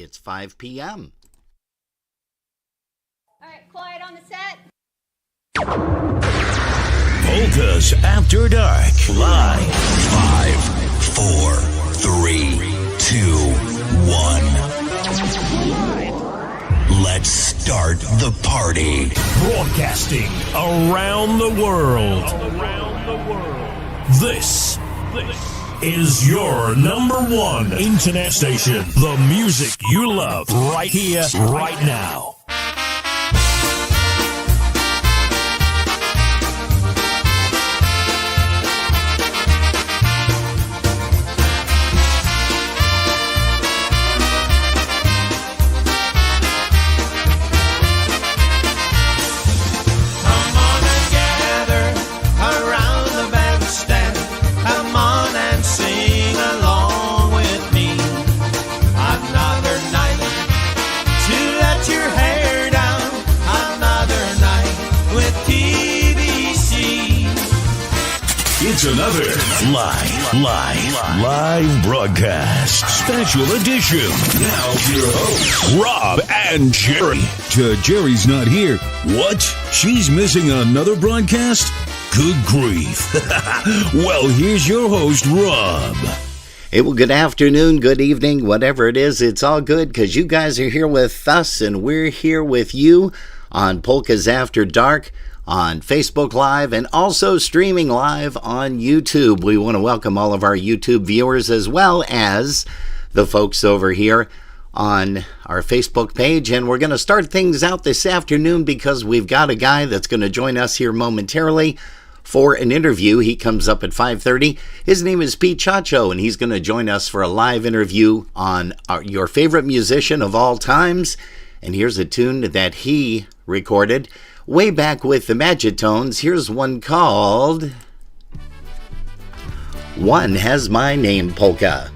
It's 5 p.m. All right, quiet on the set. Polkas After Dark. Live. 5, 4, 3, 2, 1. Let's start the party. Broadcasting around the world. This is your number one internet station. The music you love right here, right now. It's another live broadcast, special edition. Now your hosts, Rob and Jerry. Jerry's not here. What? She's missing another broadcast? Good grief. Well, here's your host, Rob. Hey, well, good afternoon, good evening, whatever it is, it's all good because you guys are here with us and we're here with you on Polkas After Dark, on Facebook Live, and also streaming live on YouTube. We want to welcome all of our YouTube viewers as well as the folks over here on our Facebook page. And we're going to start things out this afternoon because we've got a guy that's going to join us here momentarily for an interview. He comes up at 5:30. His name is Chacho, and he's going to join us for a live interview on your favorite musician of all times. And here's a tune that he recorded way back with the Magitones. Here's one called One Has My Name Polka.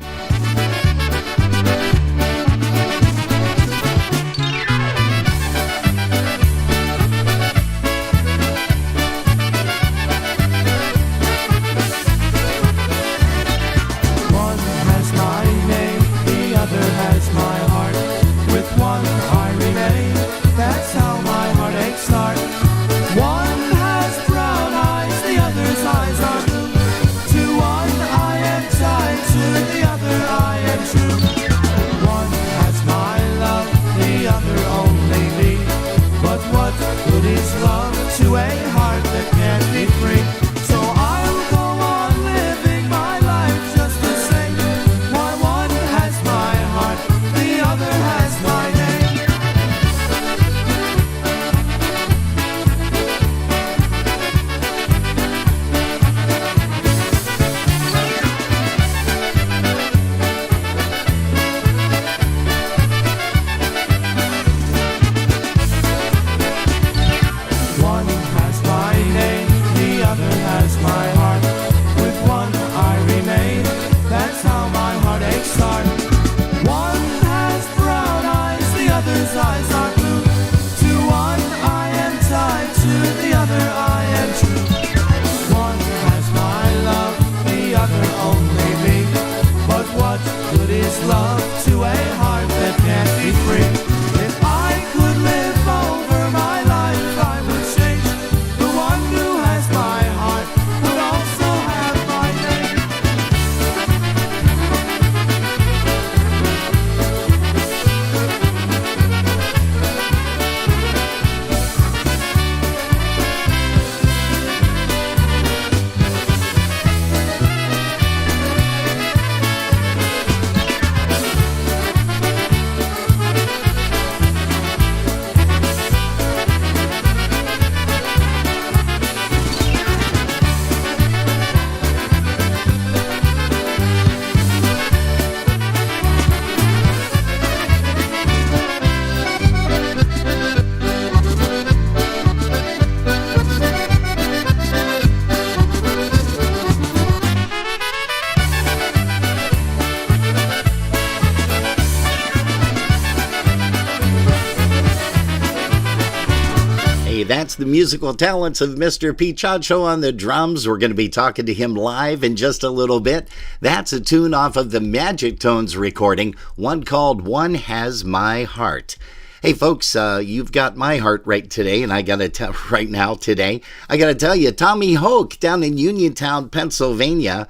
Hey, that's the musical talents of Mr. Pete Chacho on the drums. We're going to be talking to him live in just a little bit. That's a tune off of the Magic Tones recording, one called One Has My Heart. Hey folks, you've got my heart right today, and I got to tell right now today, I got to tell you, Tommy Hoke down in Uniontown, Pennsylvania,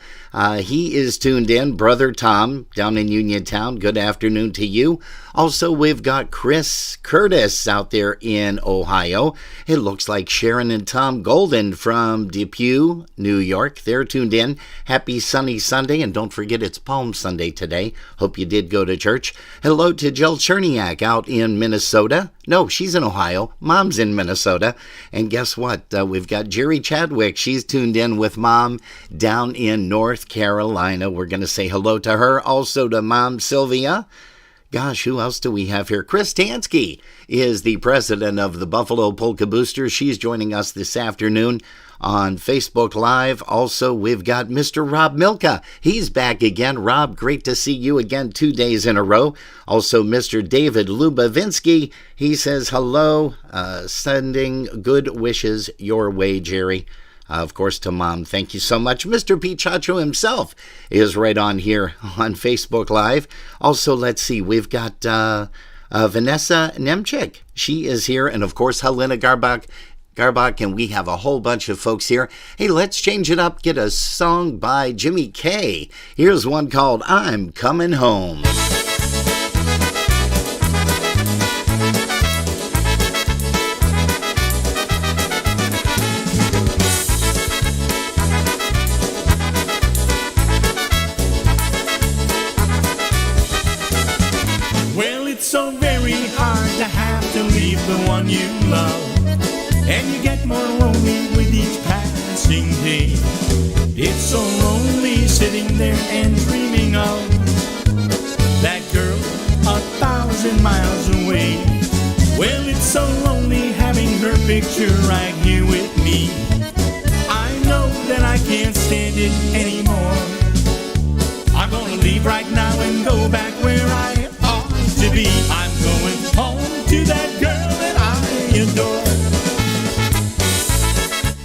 he is tuned in. Brother Tom down in Uniontown, good afternoon to you. Also, we've got Chris Curtis out there in Ohio. It looks like Sharon and Tom Golden from Depew, New York. They're tuned in. Happy sunny Sunday, and don't forget it's Palm Sunday today. Hope you did go to church. Hello to Jill Cherniak out in Minnesota. No, she's in Ohio. Mom's in Minnesota. And guess what? We've got Jerry Chadwick. She's tuned in with Mom down in North Carolina. We're going to say hello to her. Also to Mom Sylvia. Gosh, who else do we have here? Chris Tansky is the president of the Buffalo Polka Boosters. She's joining us this afternoon on Facebook Live. Also, we've got Mr. Rob Milka. He's back again. Rob, great to see you again 2 days in a row. Also, Mr. David Lubavinsky. He says hello, sending good wishes your way, Jerry. Of course, to Mom. Thank you so much. Mr. Pete Chacho himself is right on here on Facebook Live. Also, let's see. We've got Vanessa Nemchik. She is here. And, of course, Helena Garbach, and we have a whole bunch of folks here. Hey, let's change it up. Get a song by Jimmy K. Here's one called I'm Coming Home. So very hard to have to leave the one you love, and you get more lonely with each passing day. It's so lonely sitting there and dreaming of that girl 1,000 miles away. Well, it's so lonely having her picture right here with me. I know that I can't stand it anymore. I'm gonna leave right now and go back where I to be. I'm going home to that girl that I adore.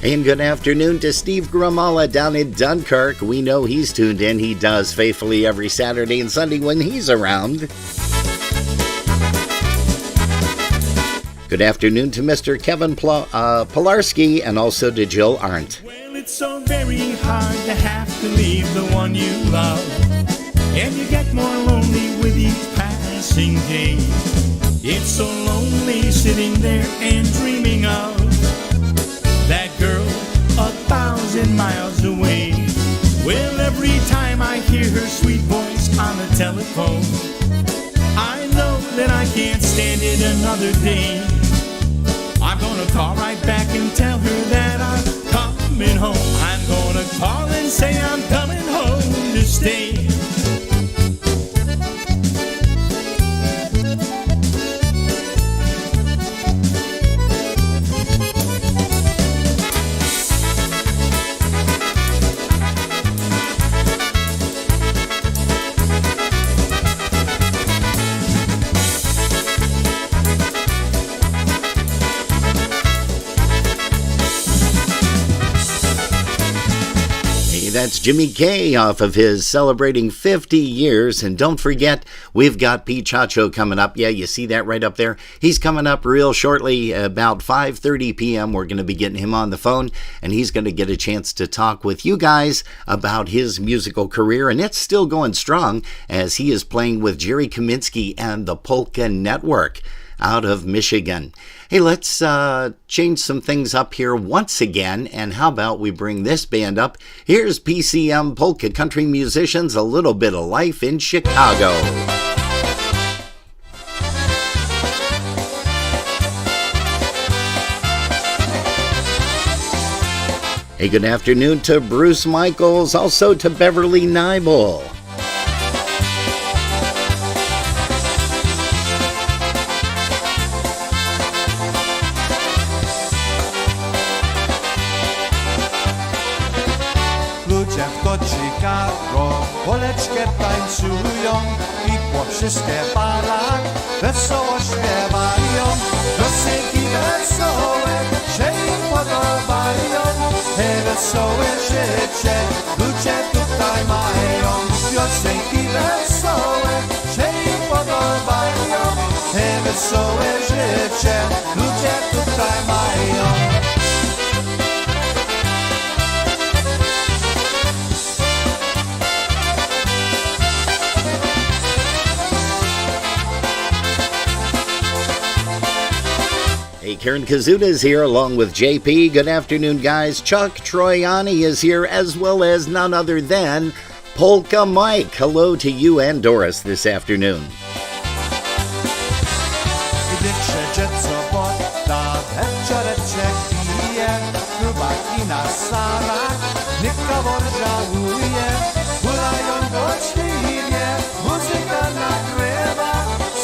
And good afternoon to Steve Gramala down in Dunkirk. We know he's tuned in. He does faithfully every Saturday and Sunday when he's around. Good afternoon to Mr. Kevin Pilarski and also to Jill Arndt. Well, it's so very hard to have to leave the one you love, and you get more lonely with each passing day. It's so lonely sitting there and dreaming of that girl 1,000 miles away. Well, every time I hear her sweet voice on the telephone, I know that I can't stand it another day. I'm gonna call right back and tell her that I'm coming home. I'm gonna call and say I'm coming home to stay. That's Jimmy K off of his celebrating 50 years. And don't forget, we've got Pete Chacho coming up. Yeah, you see that right up there? He's coming up real shortly, about 5:30 p.m. We're going to be getting him on the phone, and he's going to get a chance to talk with you guys about his musical career. And it's still going strong as he is playing with Jerry Kaminsky and the Polka Network out of Michigan. Hey, let's change some things up here once again, and how about we bring this band up? Here's PCM Polka Country Musicians, A Little Bit of Life in Chicago. Hey, good afternoon to Bruce Michaels, also to Beverly Nibel. Chicago, poleczkę tańcują i po wszystkie balach wesoło śpiewają. Piosenki wesołe rzeczy, ludzie tutaj mają piosenki wesołe, się im podobają. Wesołe życie, ludzie tutaj mają. Hey, Karen Kazuda is here along with JP. Good afternoon, guys. Chuck Troiani is here, as well as none other than Polka Mike. Hello to you and Doris this afternoon. Gdy trzecie sobota, wieczoreczek pije, chłopaki na salach, nikogo żałuje, hulają gośliwie, muzyka nagrywa,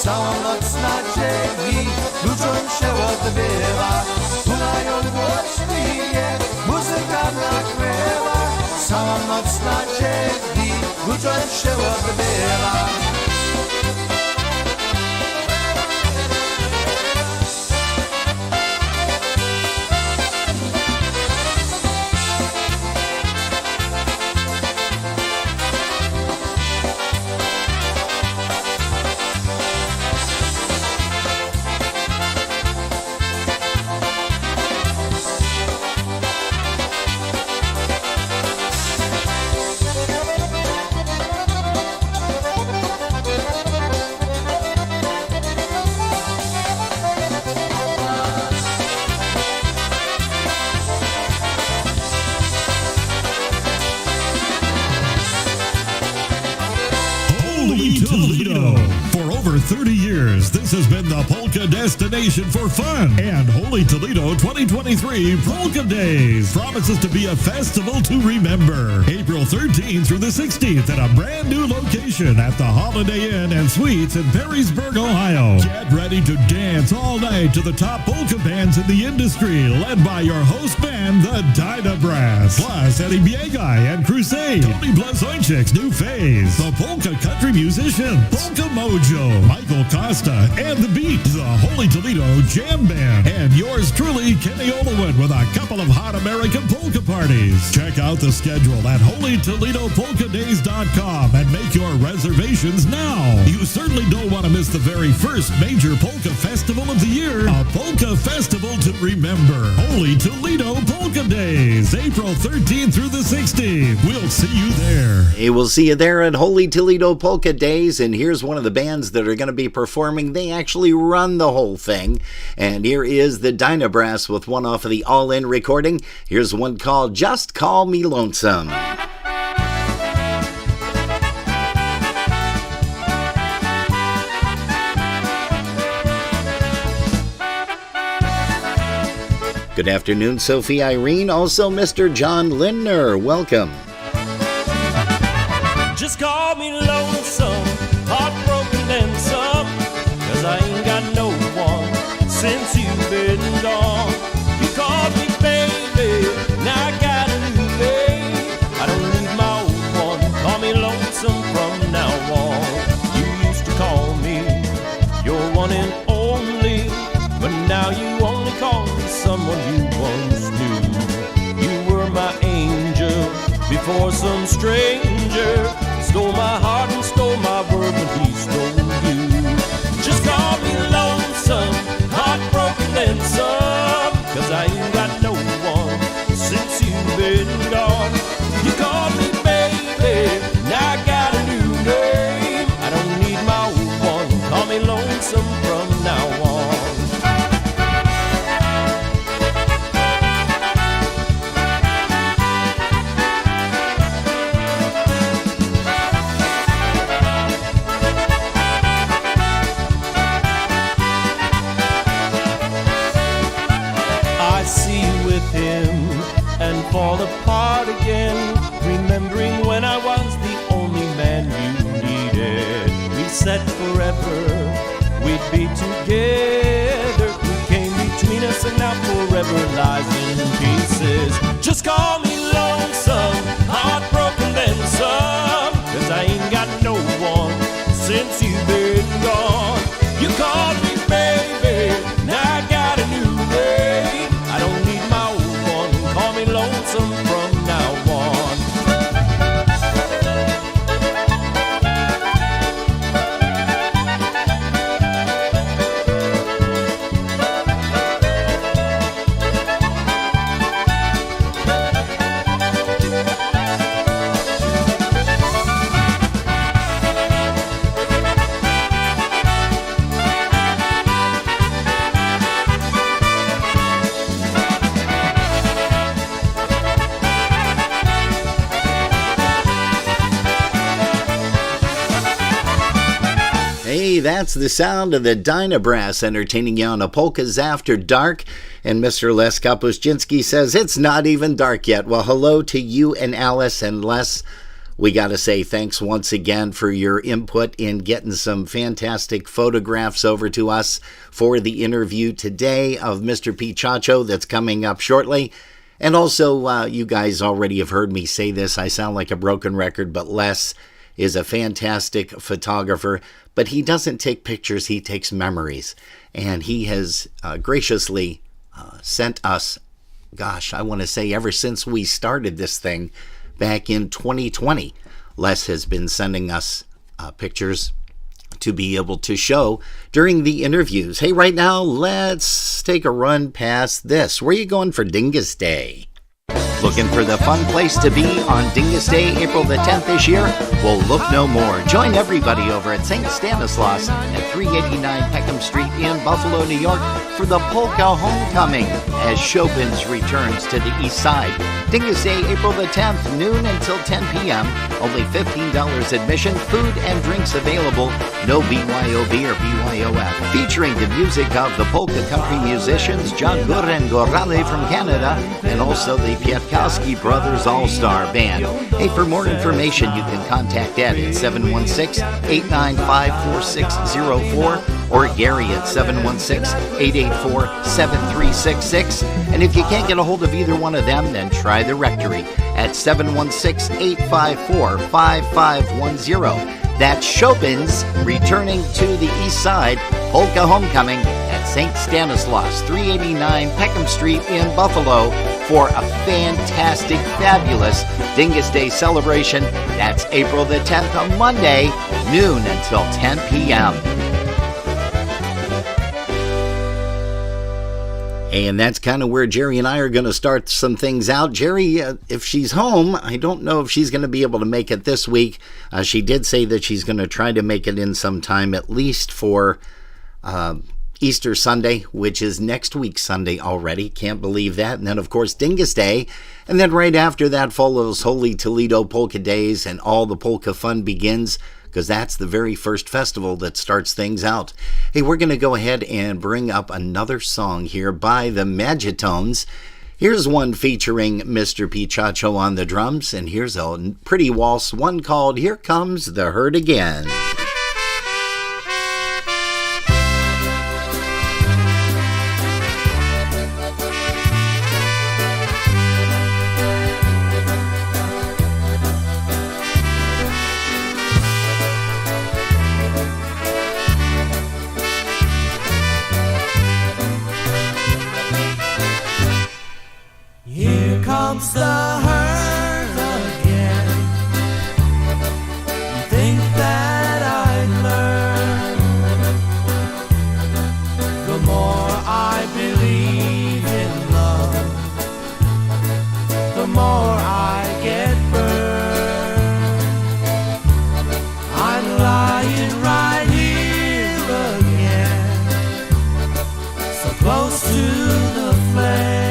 całą noc nadziei, ludziom się odbywa. Hulają gośliwie, muzyka nagrywa, całą noc nadziei, ludziom się odbywa. Toledo. For over 30 years, this has been the polka destination for fun. And Holy Toledo 2023 Polka Days promises to be a festival to remember. April 13th through the 16th at a brand new location at the Holiday Inn and Suites in Perrysburg, Ohio. Get ready to dance all night to the top polka bands in the industry, led by your host band, the Dyna Brass. Plus, Eddie Biegai and Crusade, Tony Blazonczyk's New Phase, the Polka Country Musicians, Polka Mojo, Michael Costa, and The Beat, the Holy Toledo Jam Band, and yours truly, Kenny Olawood, with a couple of hot American polka parties. Check out the schedule at HolyToledoPolkaDays.com and make your reservations now. You certainly don't want to miss the very first major polka festival of the year, a polka festival to remember. Holy Toledo Polka Days, April 13th through the 16th. We'll see you there. Hey, we'll see you there at Holy Toledo Polka Days, and here's one of the bands that are going to be performing. They actually run the whole thing, and here is the Dyna Brass with one off of the All In recording. Here's one called Just Call Me Lonesome. Good afternoon, Sophie Irene, also Mr. John Lindner. Welcome. Just call me lonesome, heartbroken and some, 'cause I ain't got no one since you've been gone. You called me baby, now I got a new babe. I don't need my old one, call me lonesome from now on. You used to call me your one and only, but now you only call me someone you once knew. You were my angel before some stranger stole my heart and stole my world when he stole you. Just call me lonesome, heartbroken and some, 'cause I ain't got no one since you've been gone. You called me baby, now I got a new name. I don't need my old one, call me lonesome from now on. Fall apart again, remembering when I was the only man you needed. We said forever we'd be together. We came between us and now forever lies in pieces. Just call me lonesome, heartbroken then some, 'cause I ain't got no one since you've been gone. You called me baby, now I got a new name. I don't need my old one, call me lonesome from now on. That's the sound of the Dyna Brass entertaining you on a Polkas After Dark. And Mr. Les Kapuscinski says it's not even dark yet. Well, hello to you and Alice and Les. We got to say thanks once again for your input in getting some fantastic photographs over to us for the interview today of Mr. P. Chacho that's coming up shortly. And also, you guys already have heard me say this. I sound like a broken record, but Les is a fantastic photographer. But he doesn't take pictures, he takes memories. And he has graciously sent us, gosh, I want to say ever since we started this thing, back in 2020, Les has been sending us pictures to be able to show during the interviews. Hey, right now, let's take a run past this. Where are you going for Dingus Day? Looking for the fun place to be on Dingus Day, April the 10th this year? Well, look no more. Join everybody over at St. Stanislaus at 389 Peckham Street in Buffalo, New York for the Polka Homecoming as Chopin's returns to the east side. Dingus Day, April the 10th, noon until 10 p.m. Only $15 admission, food and drinks available. No BYOB or BYOF. Featuring the music of the polka country musicians Jagur and Gorale from Canada and also the Pietkowski Brothers All-Star Band. Hey, for more information, you can contact Ed at 716-895-4604 or Gary at 716-884-7366. And if you can't get a hold of either one of them, then try the rectory at 716-854-5510. That's Chopin's returning to the east side, Polka Homecoming at St. Stanislaus, 389 Peckham Street in Buffalo for a fantastic, fabulous Dingus Day celebration. That's April the 10th, on Monday, noon until 10 p.m. And that's kind of where Jerry and I are going to start some things out. Jerry, if she's home, I don't know if she's going to be able to make it this week. She did say that she's going to try to make it in sometime, at least for Easter Sunday, which is next week Sunday already. Can't believe that. And then, of course, Dingus Day. And then right after that follows Holy Toledo Polka Days, and all the polka fun begins, because that's the very first festival that starts things out. Hey, we're going to go ahead and bring up another song here by the Magitones. Here's one featuring Mr. P. Chacho on the drums, and here's a pretty waltz, one called Here Comes the Herd Again. Comes the herd again. You think that I'd learn? The more I believe in love, the more I get burned. I'm lying right here again, so close to the flame.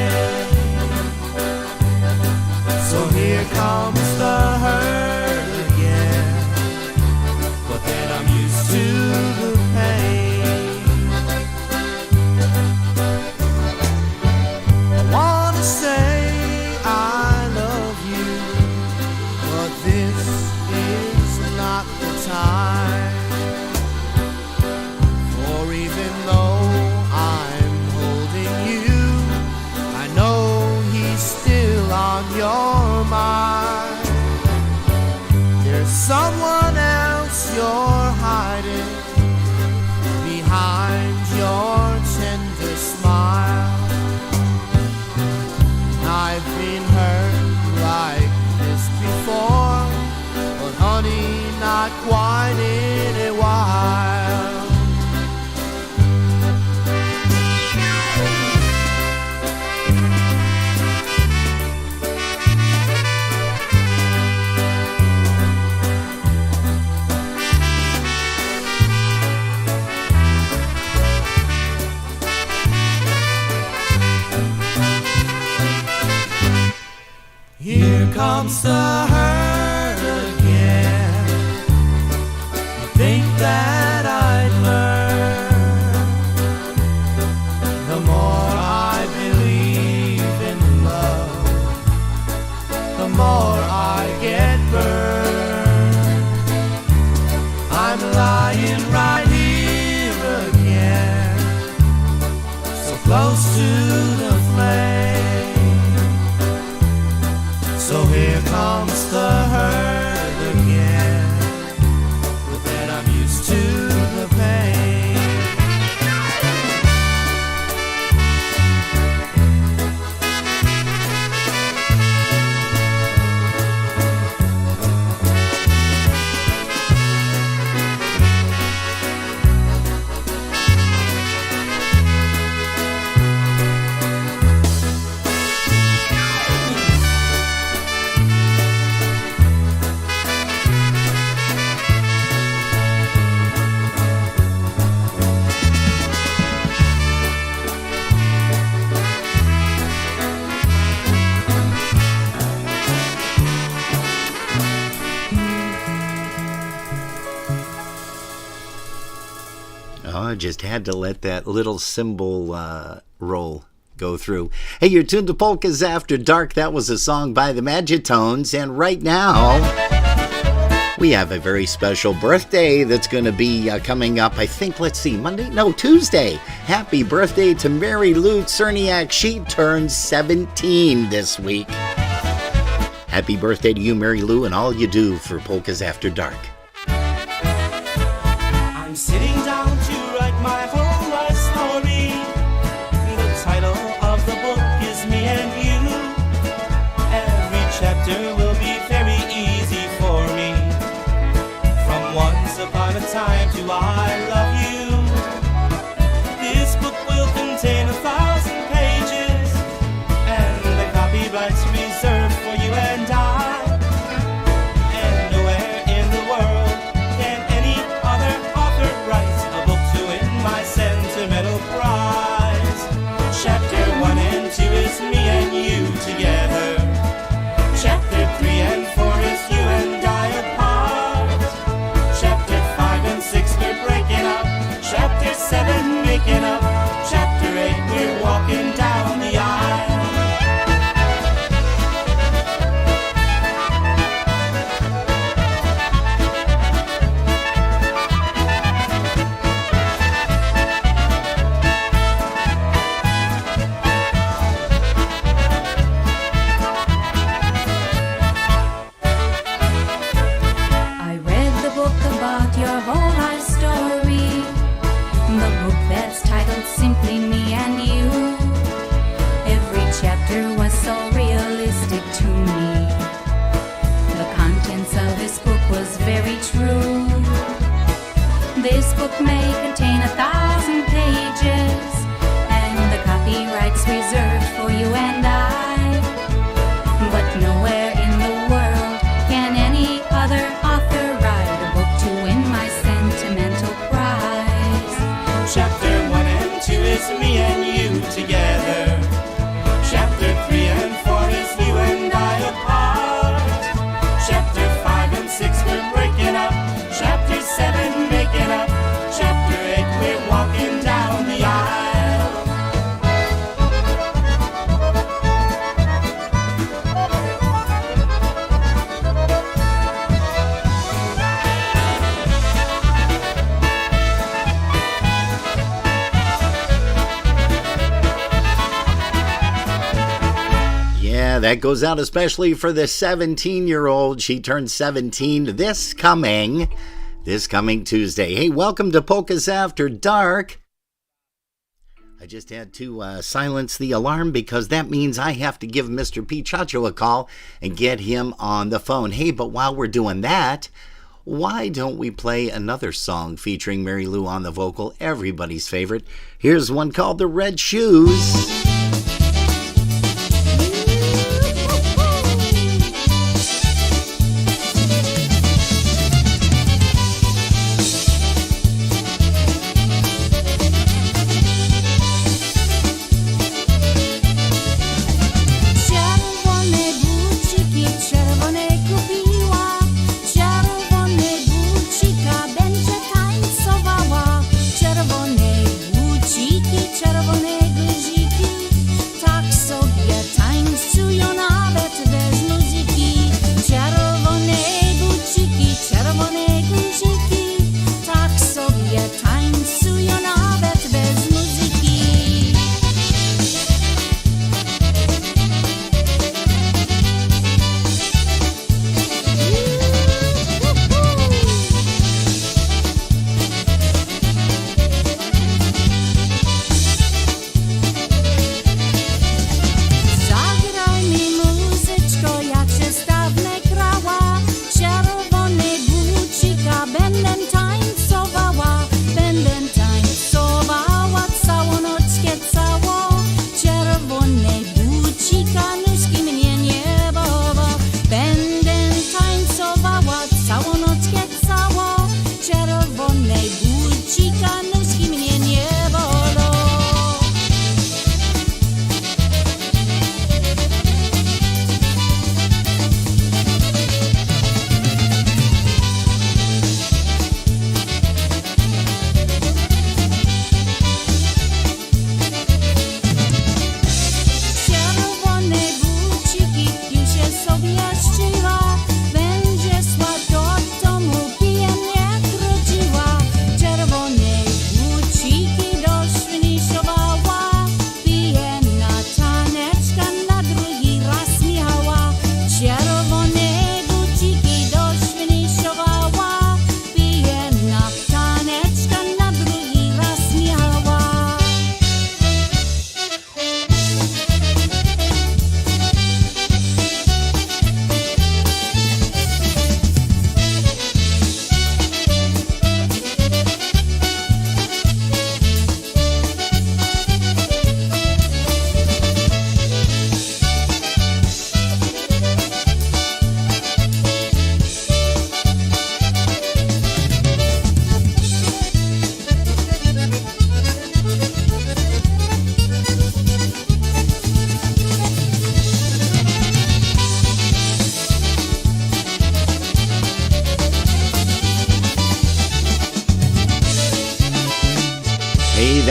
So here comes the herd again, but then I'm used to the pain. I wanna say I love you, but this is not the time. For even though I'm holding you, I know he's still on your mind. There's someone else you're hiding behind your tender smile. I've been hurt like this before, but honey, not quite in a while. Here comes the herd again. You think that I'd just had to let that little cymbal roll go through. Hey, you're tuned to Polkas After Dark. That was a song by the Magitones. And right now, we have a very special birthday that's going to be coming up, I think, let's see, Monday? No, Tuesday. Happy birthday to Mary Lou Cerniak. She turns 17 this week. Happy birthday to you, Mary Lou, and all you do for Polkas After Dark. I'm sitting down to write my whole life story. The title of the book is Me and You. Every chapter will be very easy for me. From once upon a time to I love you. This book will contain 1,000 pages, and the copyright's reserved for you and I. And nowhere in the world can any other author write a book to win my sentimental prize. Chapter 1 and 2 is me and you together. Chapter 3 and 4 is you and I apart. Chapter 5 and 6 we're breaking up. Chapter 7 making up. Chapter 8 we're walking down the aisle. I read the book about your whole life story. The book that's titled simply Me and You. Every chapter was so realistic to me. The contents of this book was very true. This book may contain 1,000 pages, and the copyright's reserved for you and I. But nowhere in the world can any other author write a book to win my sentimental prize. Chapter 1 and 2 is me and you together. Chapter 3 and 4 is you and I apart. Chapter 5 and 6 we're breaking up. Chapter 7 making up. Chapter 8 we're walking down the aisle. Yeah, that goes out especially for the 17-year-old. She turns 17 this coming Tuesday. Hey, welcome to Polkas After Dark. I just had to silence the alarm because that means I have to give Mr. P. Chacho a call and get him on the phone. Hey, but while we're doing that, why don't we play another song featuring Mary Lou on the vocal, everybody's favorite? Here's one called The Red Shoes. Czerwone buciki, czerwone kupiła. Czerwone bucika będzie tańcowała. Czerwone buciki, czerwone guziki.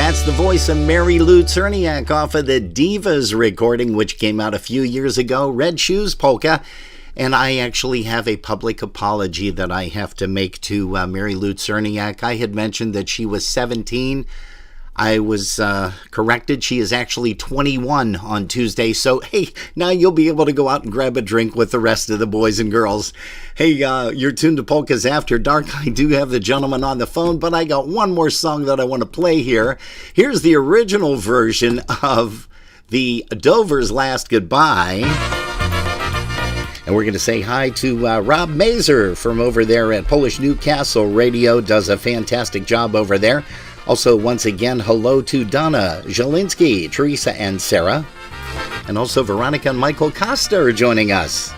That's the voice of Mary Lou Czerniak off of the Divas recording, which came out a few years ago, Red Shoes Polka. And I actually have a public apology that I have to make to Mary Lou Czerniak. I had mentioned that she was 17. I was corrected. She is actually 21 on Tuesday. So, hey, now you'll be able to go out and grab a drink with the rest of the boys and girls. Hey, you're tuned to Polkas After Dark. I do have the gentleman on the phone, but I got one more song that I want to play here. Here's the original version of the Dover's Last Goodbye. And we're going to say hi to Rob Mazer from over there at Polish Newcastle Radio. Does a fantastic job over there. Also, once again, hello to Donna, Zielinski, Teresa, and Sarah. And also Veronica and Michael Costa are joining us.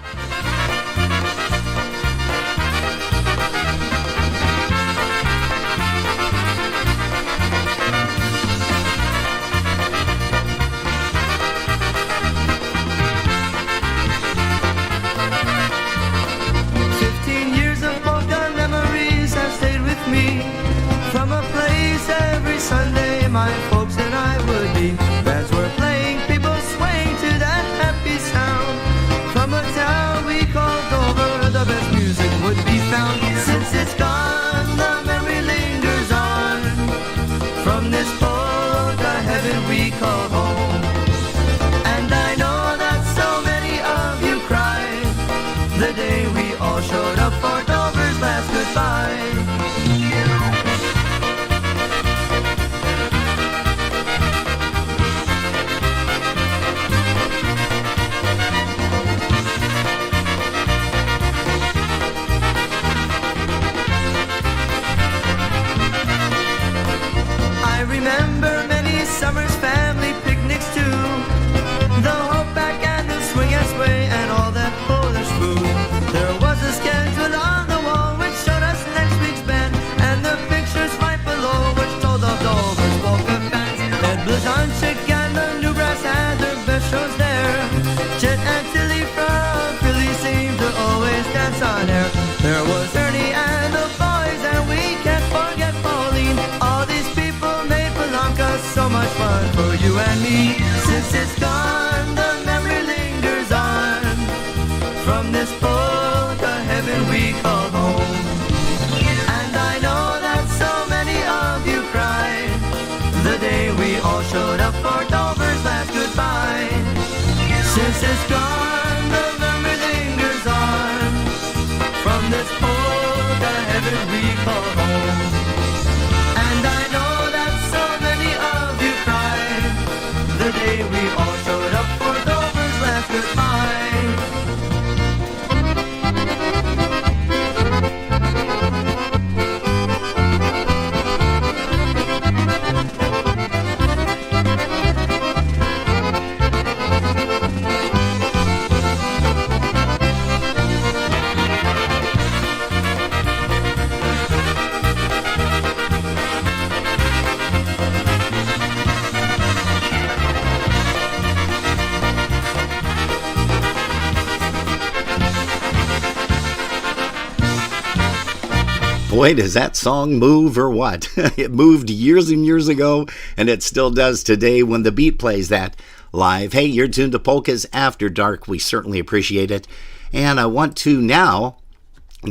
Boy, does that song move or what? It moved years and years ago, and it still does today when the beat plays that live. Hey, you're tuned to Polkas After Dark. We certainly appreciate it. And I want to now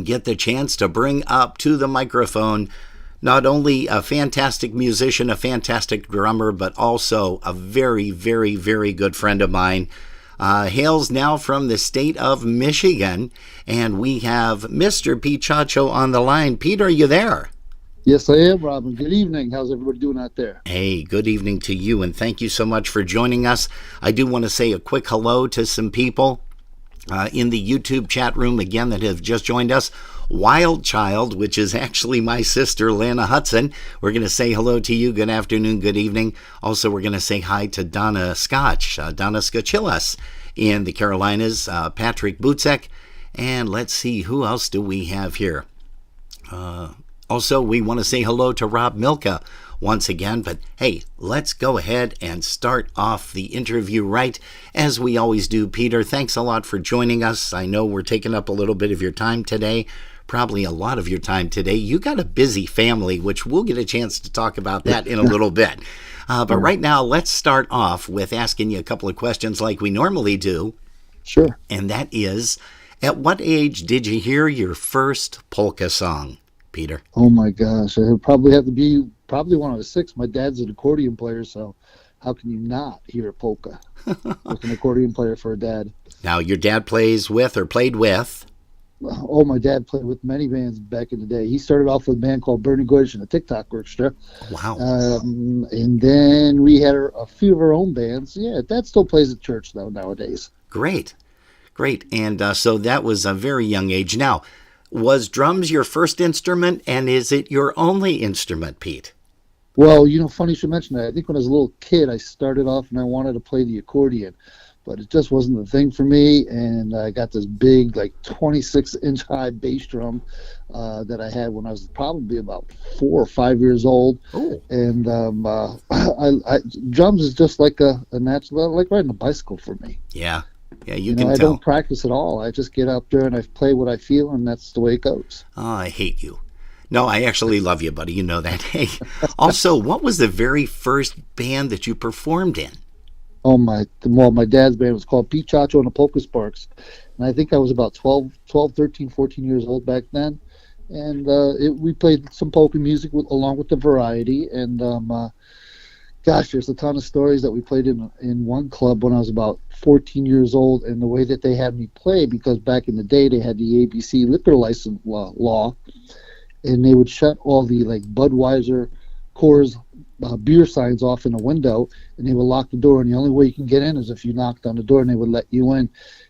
get the chance to bring up to the microphone not only a fantastic musician, a fantastic drummer, but also a very, very, very good friend of mine. Hails now from the state of Michigan, and we have Mr. Pete Chacho on the line. Pete, are you there? Yes, I am, Robin. Good evening. How's everybody doing out there? Hey, good evening to you, and thank you so much for joining us. I do want to say a quick hello to some people in the YouTube chat room, again, that have just joined us. Wild Child, which is actually my sister, Lana Hudson. We're going to say hello to you. Good afternoon, good evening. Also, we're going to say hi to Donna Scotch, Donna Scotchillas in the Carolinas, Patrick Butzek, and let's see, who else do we have here? Also, we want to say hello to Rob Milka once again, but hey, let's go ahead and start off the interview right as we always do. Peter, thanks a lot for joining us. I know we're taking up a little bit of your time today. probably a lot of your time today. You got a busy family, which we'll get a chance to talk about that in a little bit. But right now, let's start off with asking you a couple of questions like we normally do. Sure. And that is, at what age did you hear your first polka song, Peter? Oh my gosh, I would probably have to be when I was 6. My dad's an accordion player, so how can you not hear a polka with an accordion player for a dad? Now, your dad plays with or played with? Oh, my dad played with many bands back in the day. He started off with a band called Bernie Goyish and the TikTok Orchestra. Wow. And then we had a few of our own bands. Yeah, Dad still plays at church, though, nowadays. Great. And so that was a very young age. Now, was drums your first instrument, and is it your only instrument, Pete? Well, funny you should mention that. I think when I was a little kid, I started off and I wanted to play the accordion, but it just wasn't the thing for me. And I got this big, like 26-inch high bass drum that I had when I was probably about 4 or 5 years old. Ooh. And drums is just like a natural, like riding a bicycle for me. Yeah, you can I tell. don't practice at all. I just get up there and I play what I feel, and that's the way it goes. Oh, I hate you. No, I actually love you, buddy. You know that. Hey, also, what was the very first band that you performed in? Oh, my dad's band was called Pete, Chacho, and the Polkas Sparks. And I think I was about 12, 13, 14 years old back then. And we played some polka music along with the variety. And, gosh, there's a ton of stories that we played in one club when I was about 14 years old. And the way that they had me play, because back in the day they had the ABC liquor license law, and they would shut all the like Budweiser, Coors beer signs off in the window, and they would lock the door, and the only way you can get in is if you knocked on the door, and they would let you in.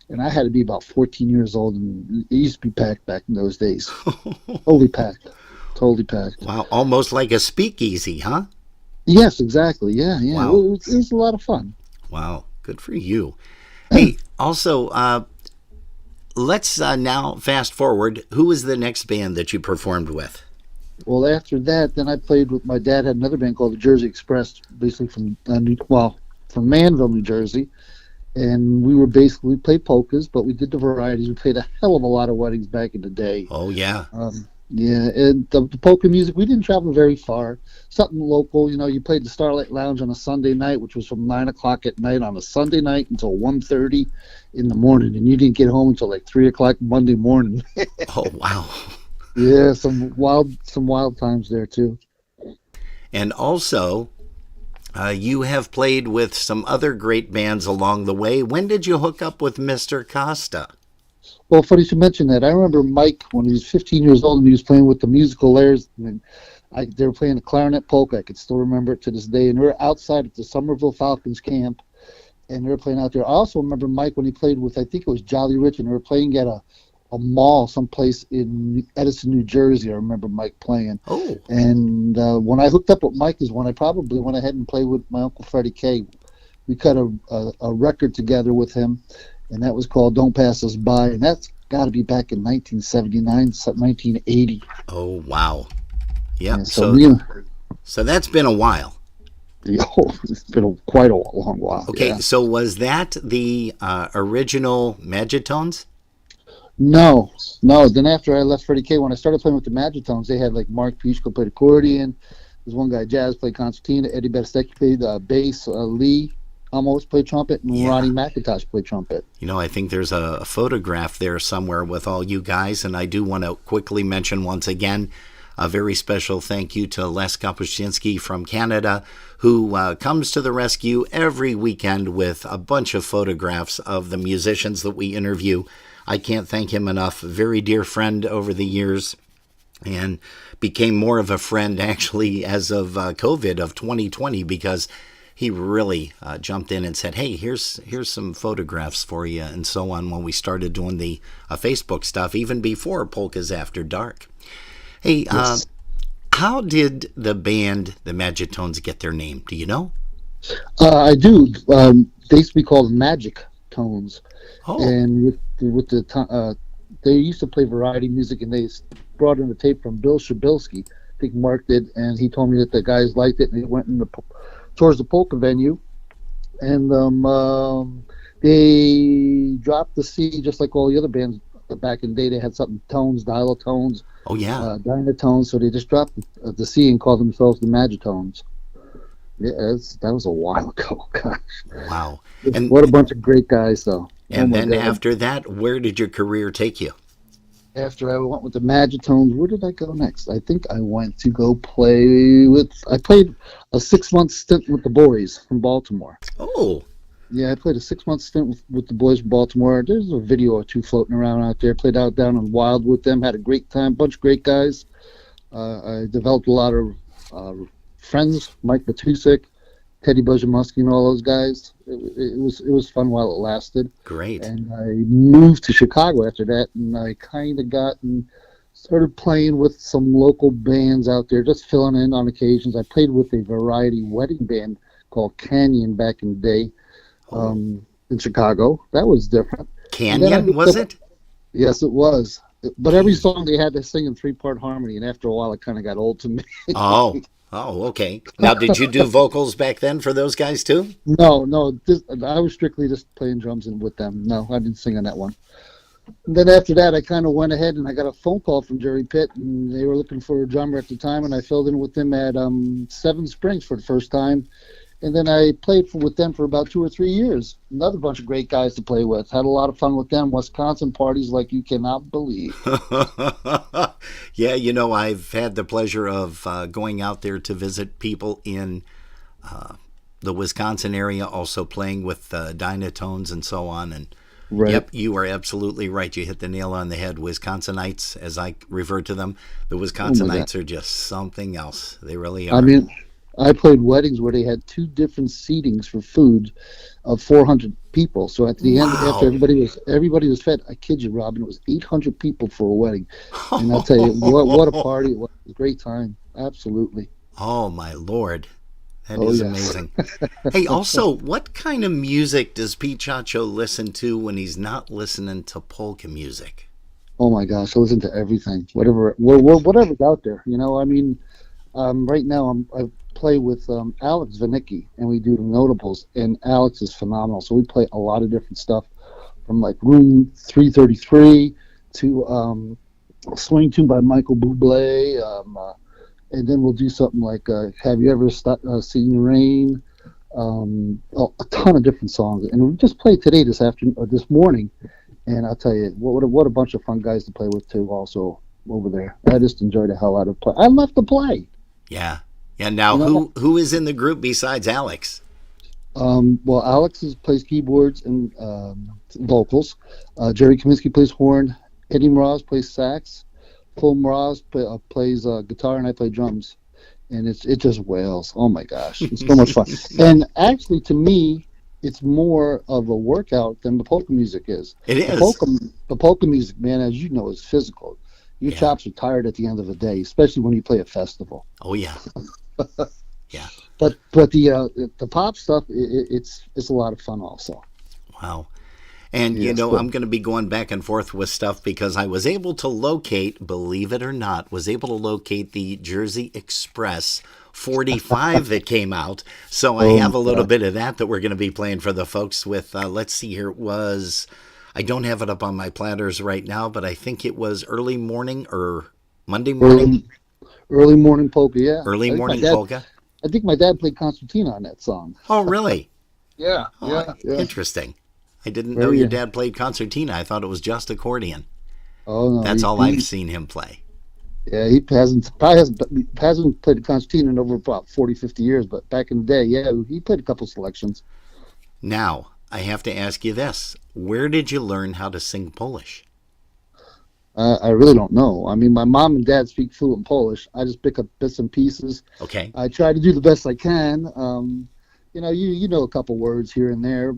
And I had to be about 14 years old, and it used to be packed back in those days. Totally packed. Wow, almost like a speakeasy, huh? Yes, exactly. Yeah. Wow. It was a lot of fun. Wow, good for you. Hey, also, let's now fast forward. Who was the next band that you performed with? Well, after that, then I played with my dad. Had another band called the Jersey Express, basically from Manville, New Jersey, and we played polkas, but we did the varieties. We played a hell of a lot of weddings back in the day. Oh yeah. And the polka music, we didn't travel very far. Something local, you played the Starlight Lounge on a Sunday night, which was from 9 o'clock at night on a Sunday night until 1:30 in the morning, and you didn't get home until like 3 o'clock Monday morning. Oh wow. Yeah, some wild times there too. And also, you have played with some other great bands along the way. When did you hook up with Mr. Costa? Well, funny you mention that. I remember Mike when he was 15 years old and he was playing with the musical layers. And they were playing a clarinet polka. I could still remember it to this day. And we were outside at the Somerville Falcons camp, and they were playing out there. I also remember Mike when he played with, I think it was Jolly Rich, and they were playing at a mall someplace in Edison, New Jersey. I remember Mike playing. Oh. And when I hooked up with Mike is when I probably went ahead and played with my Uncle Freddie K. We cut a record together with him, and that was called Don't Pass Us By, and that's got to be back in 1979, 1980. Oh, wow. Yep. Yeah, so that's been a while. It's been quite a long while. Okay, yeah. So was that the original Magitones? No. Then after I left Freddie K, when I started playing with the Magitones, they had like Mark Pichko played accordion. There's one guy, Jazz, played concertina. Eddie Betestecki played bass. Lee almost played trumpet, and Ronnie McIntosh played trumpet. I think there's a photograph there somewhere with all you guys, and I do want to quickly mention once again a very special thank you to Les Kapuscinski from Canada, who comes to the rescue every weekend with a bunch of photographs of the musicians that we interview. I can't thank him enough. Very dear friend over the years, and became more of a friend actually as of COVID of 2020, because he really jumped in and said, hey, here's some photographs for you, and so on, when we started doing the Facebook stuff, even before Polkas After Dark. Hey, yes. How did the band, the Magitones, get their name? Do you know? I do. They used to be called Magic Tones. Oh. And they used to play variety music, and they brought in a tape from Bill Shabilsky. I think Mark did, and he told me that the guys liked it, and they went towards the polka venue, and they dropped the C just like all the other bands back in the day they had something tones, dial-tones, Oh, yeah. dynatones, so they just dropped the C and called themselves the Magitones. Yeah, that was a while ago. Gosh, Wow. And what a bunch of great guys, though. and Oh my then God. after that, where did your career take you? After I went with the Magitones, where did I go next? I think I went to go play with. I played a 6-month stint with the boys from Baltimore. Oh, Yeah, I played a 6-month stint with the boys from Baltimore. There's a video or two floating around out there. Played out down in Wild with them. Had a great time. Bunch of great guys. I developed a lot of friends. Mike Matusik, Teddy Bujamusky, and all those guys. It was fun while it lasted. great. And I moved to Chicago after that, and I kind of started playing with some local bands out there, just filling in on occasions. I played with a variety wedding band called Canyon back in the day in Chicago. That was different. Canyon, was it? Yes, it was. But every song they had to sing in 3-part harmony, and after a while it kind of got old to me. Oh, okay. Now, did you do vocals back then for those guys too? No, I was strictly just playing drums and with them. No, I didn't sing on that one. And then after that, I kind of went ahead and I got a phone call from Jerry Pitt, and they were looking for a drummer at the time, and I filled in with them at Seven Springs for the first time. And then I played with them for about 2 or 3 years. Another bunch of great guys to play with. Had a lot of fun with them. Wisconsin parties like you cannot believe. Yeah, I've had the pleasure of going out there to visit people in the Wisconsin area, also playing with Dynatones and so on. And Right. yep, you are absolutely right. You hit the nail on the head. Wisconsinites, as I refer to them, the Wisconsinites are just something else. They really are. I mean, I played weddings where they had 2 different seatings for food of 400 people. So at the end, after everybody was fed, I kid you, Robin, it was 800 people for a wedding. And I'll tell you, what a party it was. A great time. Absolutely. Oh, my Lord. That is amazing. Hey, also, what kind of music does Pete Chacho listen to when he's not listening to polka music? Oh my gosh, I listen to everything, whatever's out there. I mean, right now I play with Alex Vanicki, and we do the notables, and Alex is phenomenal. So we play a lot of different stuff, from like Room 333 to Swing Tune by Michael Bublé, and then we'll do something like Have You Ever Seen Rain? A ton of different songs, and we just played today this morning, and I'll tell you what a bunch of fun guys to play with too. Also over there, I just enjoy the hell out of play. I love to play. Yeah. Now, who is in the group besides Alex? Well, Alex plays keyboards and vocals. Jerry Kaminsky plays horn. Eddie Mraz plays sax. Paul Mraz plays guitar, and I play drums. And it just wails. Oh my gosh, it's so much fun. And actually, to me, it's more of a workout than the polka music is. It is. The polka music, man, as you know, is physical. Your chops are tired at the end of the day, especially when you play a festival. Oh yeah. Yeah. But the pop stuff, it's a lot of fun also. Wow. And, I'm going to be going back and forth with stuff because I was able to locate, believe it or not, the Jersey Express 45 that came out. So I have a little bit of that we're going to be playing for the folks with, let's see here, it was, I don't have it up on my platters right now, but I think it was early morning or Monday morning. Early morning polka, yeah. Early morning polka. I think my dad played concertina on that song. Oh, really? Yeah. Interesting. I didn't know your dad played concertina. I thought it was just accordion. Oh no, that's all I've seen him play. Yeah, he hasn't played the concertina in over about 40, 50 years. But back in the day, yeah, he played a couple selections. Now I have to ask you this: where did you learn how to sing Polish? I really don't know. I mean, my mom and dad speak fluent Polish. I just pick up bits and pieces. Okay. I try to do the best I can. You know a couple words here and there,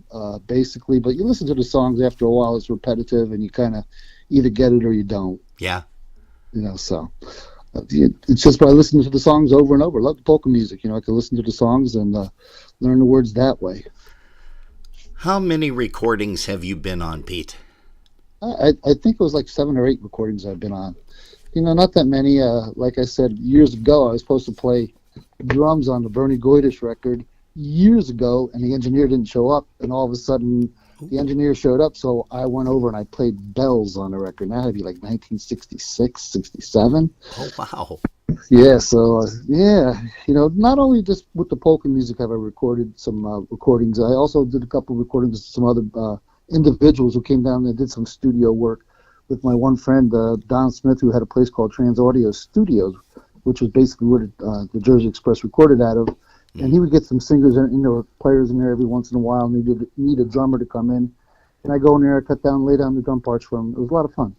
basically, but you listen to the songs after a while, it's repetitive, and you kind of either get it or you don't. Yeah. So it's just by listening to the songs over and over. I love the polka music. I can listen to the songs and learn the words that way. How many recordings have you been on, Pete? I think it was like 7 or 8 recordings I've been on. Not that many. Like I said, years ago, I was supposed to play drums on the Bernie Goidish record years ago, and the engineer didn't show up, and all of a sudden The engineer showed up, so I went over and I played bells on the record. And that had to be like 1966, 67. Oh, wow. Yeah, so, not only just with the polka music have I recorded some recordings, I also did a couple recordings with some other individuals who came down and did some studio work with my one friend, Don Smith, who had a place called Trans Audio Studios, which was basically where the Jersey Express recorded out of. And he would get some singers and players in there every once in a while, and they need a drummer to come in. And I go in there, I cut down, lay down the drum parts for him. It was a lot of fun.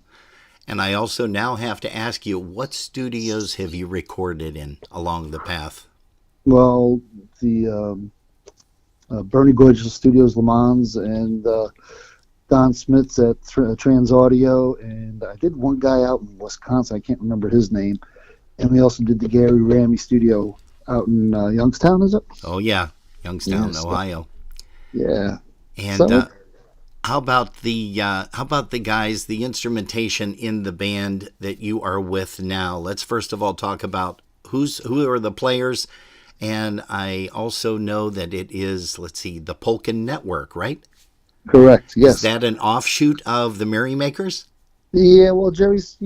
And I also now have to ask you, what studios have you recorded in along the path? Well, the Bernie Gorgeous Studios, Le Mans, and Don Smith's at Trans Audio, and I did one guy out in Wisconsin. I can't remember his name. And we also did the Gary Ramey studio out in Youngstown, is it? Oh, yeah. Youngstown, yes, Ohio. Yeah. And how about the guys, the instrumentation in the band that you are with now? Let's first of all talk about who are the players. And I also know that it is, the Polka Network, right? Correct, yes. Is that an offshoot of the Merrymakers? Yeah, well, Jerry's, he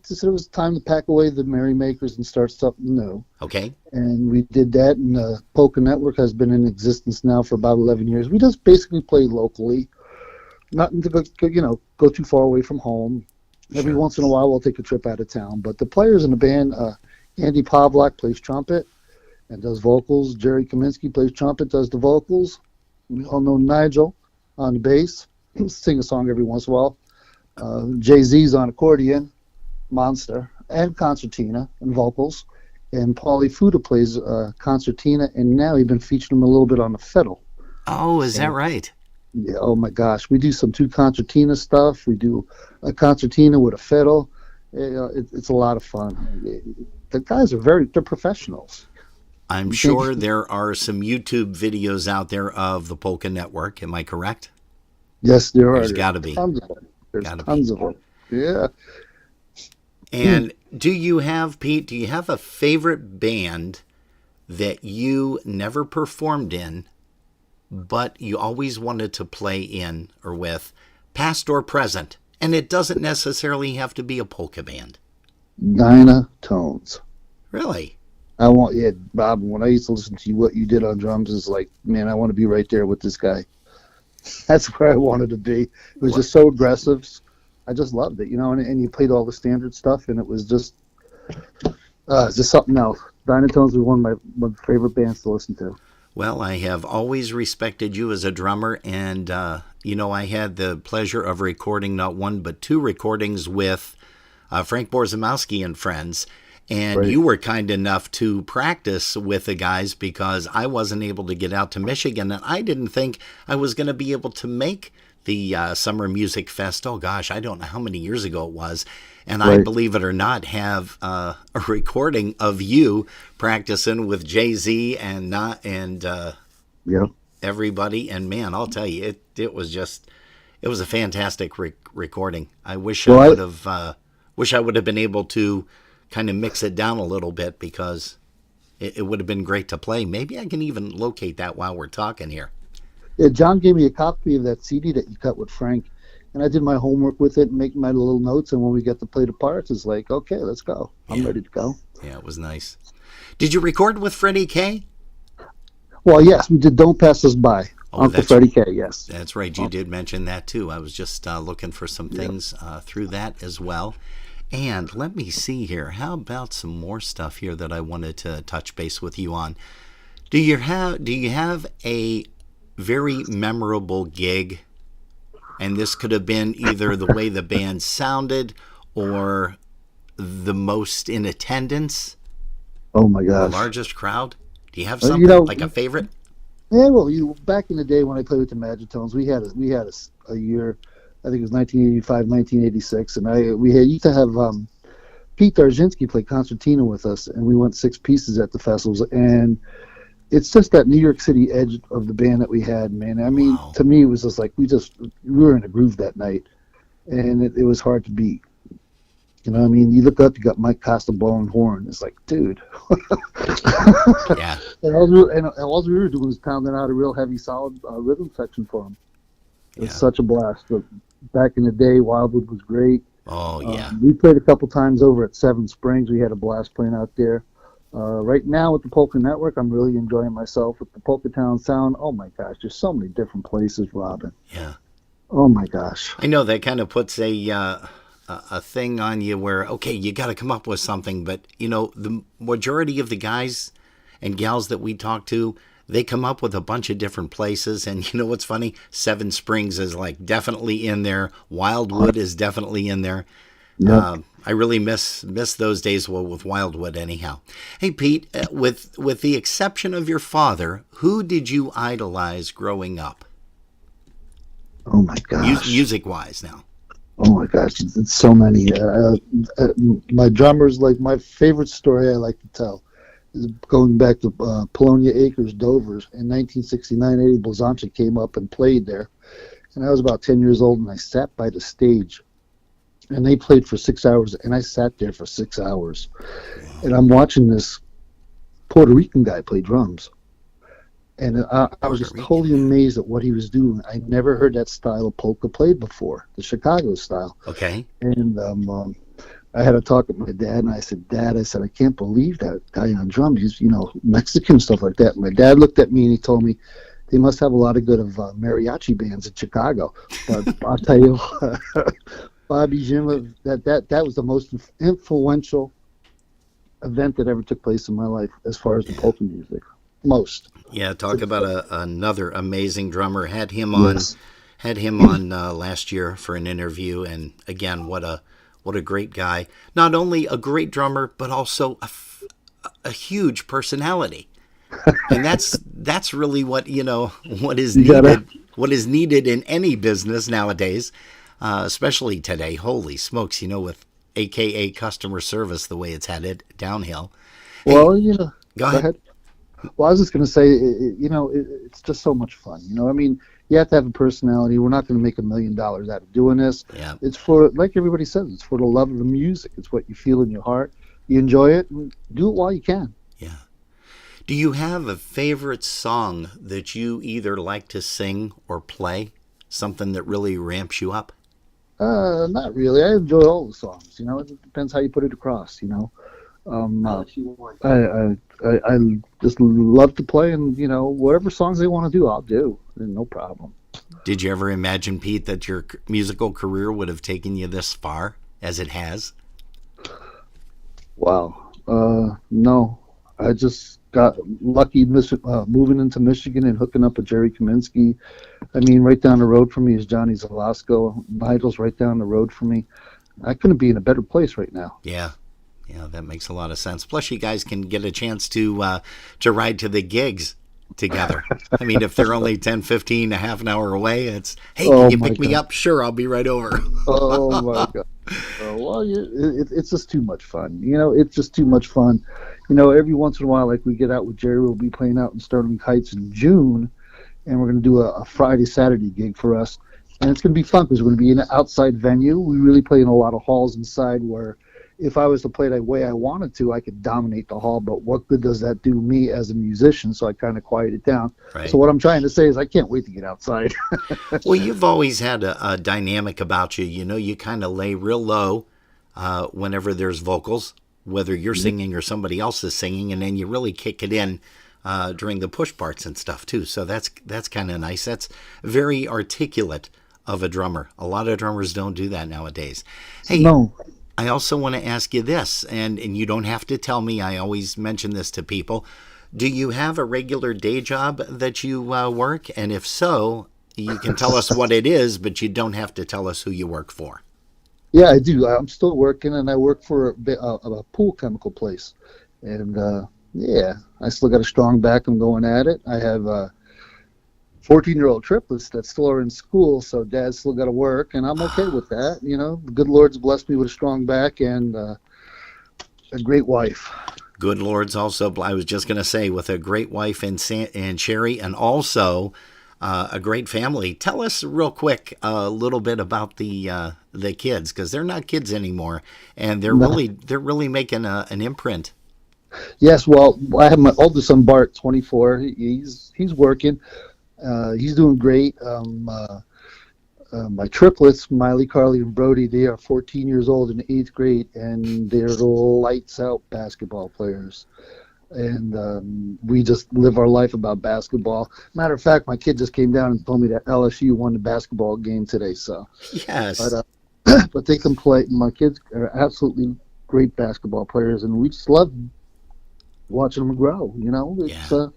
said it was time to pack away the Merrymakers and start something new. Okay. And we did that, and the Polka Network has been in existence now for about 11 years. We just basically play locally, not to go too far away from home. Every once in a while, we'll take a trip out of town. But the players in the band, Andy Pavlak plays trumpet and does vocals. Jerry Kaminsky plays trumpet, does the vocals. We all know Nigel on the bass, sing a song every once in a while. Jay-Z's on accordion, Monster, and concertina and vocals. And Paulie Fuda plays concertina, and now he's been featuring him a little bit on the fiddle. Oh, is that right? Yeah, oh my gosh. We do some two concertina stuff. We do a concertina with a fiddle. It's a lot of fun. The guys they're professionals. I'm sure there are some YouTube videos out there of the Polka Network. Am I correct? Yes, there are. There's got to be. There's tons of them. Yeah. And do you have a favorite band that you never performed in, but you always wanted to play in or with, past or present? And it doesn't necessarily have to be a polka band. Dynatones. Really? Bob, when I used to listen to what you did on drums, it's like, man, I want to be right there with this guy. That's where I wanted to be. It was just so aggressive. I just loved it, and you played all the standard stuff, and it was just something else. Dynatones was one of my favorite bands to listen to. Well, I have always respected you as a drummer, and, I had the pleasure of recording not one but two recordings with Frank Borzymowski and friends. And right. You were kind enough to practice with the guys because I wasn't able to get out to Michigan, and I didn't think I was going to be able to make the Summer Music Fest. Oh, gosh, I don't know how many years ago it was. And right. I, believe it or not, have a recording of you practicing with Jay-Z and everybody. And, man, I'll tell you, it was a fantastic recording. I wish I would have been able to kind of mix it down a little bit because it would have been great to play. Maybe I can even locate that while we're talking here. Yeah, John gave me a copy of that CD that you cut with Frank, and I did my homework with it and make my little notes, and when we get to play the parts, it's like, okay, let's go. I'm ready to go. Yeah, it was nice. Did you record with Freddie K? Well, yes, we did Don't Pass Us By. Uncle Freddie K, yes. That's right. You did mention that, too. I was just looking for some things through that as well. And let me see here. How about some more stuff here that I wanted to touch base with you on? Do you have a very memorable gig? And this could have been either the way the band sounded or the most in attendance. Oh my gosh! The largest crowd. Do you have something like a favorite? Yeah, well, back in the day when I played with the Magitones, we had a year. I think it was 1985, 1986, and we used to have Pete Darzinski play concertina with us, and we went 6 pieces at the festivals. And it's just that New York City edge of the band that we had, man. I mean, To me, it was just like we were in a groove that night, and it was hard to beat. You know what I mean? You look up, you got Mike Costa blowing horn. It's like, dude. Yeah. And all we were doing was pounding out a real heavy, solid rhythm section for him. It was such a blast. Back in the day, Wildwood was great. Oh, yeah. We played a couple times over at Seven Springs. We had a blast playing out there. Right now with the Polka Network, I'm really enjoying myself with the Polka Town Sound. Oh my gosh, there's so many different places, Robin. Yeah. Oh my gosh. I know that kind of puts a thing on you where, okay, you got to come up with something. But, the majority of the guys and gals that we talk to, they come up with a bunch of different places. And you know what's funny? Seven Springs is like definitely in there. Wildwood is definitely in there. Yep. I really miss those days with Wildwood anyhow. Hey, Pete, with the exception of your father, who did you idolize growing up? Oh my gosh. Music-wise now. Oh my gosh, it's so many. My drummers, like my favorite story I like to tell is going back to Polonia Acres, Dover's. In 1969, Eddie Blazonczyk came up and played there. And I was about 10 years old, and I sat by the stage. And they played for 6 hours, and I sat there for 6 hours. And I'm watching this Puerto Rican guy play drums. And I was just totally amazed at what he was doing. I never heard that style of polka played before, the Chicago style. Okay. And I had a talk with my dad, and I said, Dad, I can't believe that guy on drums. He's, Mexican, stuff like that. My dad looked at me, and he told me, they must have a lot of good of mariachi bands in Chicago. But I'll tell you, Bobby Jim, that was the most influential event that ever took place in my life as far as the polka music. Most. Yeah, talk about another amazing drummer. Had him on last year for an interview, and again, what a great guy. Not only a great drummer, but also a huge personality. And that's really what what is needed. What is needed in any business nowadays, especially today. Holy smokes! with AKA customer service, the way it's headed downhill. Well, go ahead. Well, I was just going to say, it's just so much fun. You have to have a personality. We're not going to make $1 million out of doing this. Yeah. It's for, like everybody says, it's for the love of the music. It's what you feel in your heart. You enjoy it, and do it while you can. Yeah. Do you have a favorite song that you either like to sing or play? Something that really ramps you up? Not really. I enjoy all the songs. It depends how you put it across. I just love to play, and whatever songs they want to do, I'll do. No problem. Did you ever imagine, Pete, that your musical career would have taken you this far as it has? Wow. No. I just got lucky moving into Michigan and hooking up with Jerry Kaminsky. Right down the road from me is Johnny Zalasko. Nigel's right down the road from me. I couldn't be in a better place right now. Yeah. Yeah, that makes a lot of sense. Plus, you guys can get a chance to ride to the gigs together. If they're only 10, 15, a half an hour away, it's, hey, can you pick me up? Sure, I'll be right over. Oh, my God. It's just too much fun. It's just too much fun. Every once in a while, like we get out with Jerry, we'll be playing out in Sterling Heights in June, and we're going to do a Friday, Saturday gig for us. And it's going to be fun because we're going to be in an outside venue. We really play in a lot of halls inside where if I was to play the way I wanted to, I could dominate the hall, but what good does that do me as a musician? So I kind of quiet it down. Right. So what I'm trying to say is I can't wait to get outside. Well, you've always had a dynamic about you. You kind of lay real low whenever there's vocals, whether you're singing or somebody else is singing, and then you really kick it in during the push parts and stuff too. So that's kind of nice. That's very articulate of a drummer. A lot of drummers don't do that nowadays. Hey, no. I also want to ask you this, and you don't have to tell me. I always mention this to people. Do you have a regular day job that you work? And if so, you can tell us what it is, but you don't have to tell us who you work for. Yeah, I do. I'm still working, and I work for a pool chemical place. And, I still got a strong back. I'm going at it. I have 14-year-old triplets that still are in school, so Dad's still got to work, and I'm okay with that. The good Lord's blessed me with a strong back and a great wife. Good Lord's also, I was just going to say, with a great wife and Sherry, and also a great family. Tell us real quick a little bit about the kids, because they're not kids anymore, and they're really making an imprint. Yes, well, I have my oldest son Bart, 24. He's working. He's doing great. my triplets, Miley, Carly, and Brody, they are 14 years old in 8th grade, and they're lights out basketball players. And we just live our life about basketball. Matter of fact, my kid just came down and told me that LSU won the basketball game today. So, Yes. but they can play. My kids are absolutely great basketball players, and we just love watching them grow. It's a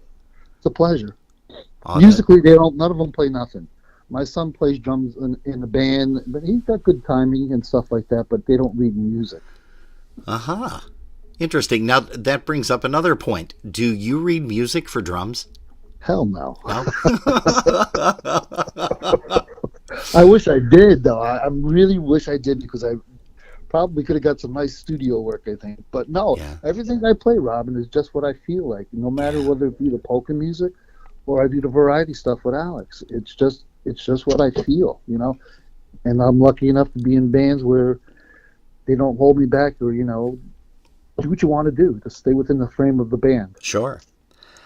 pleasure. Musically, none of them play nothing. My son plays drums in the band, but he's got good timing and stuff like that. But they don't read music. Uh-huh. Interesting. Now, that brings up another point. Do you read music for drums? Hell no. No? I wish I did, though. I really wish I did, because I probably could have got some nice studio work, I think. But no, everything I play, Robin, is just what I feel like. No matter whether it be the polka music or I do the variety stuff with Alex. It's just what I feel, And I'm lucky enough to be in bands where they don't hold me back, or, do what you want to do. Just stay within the frame of the band. Sure.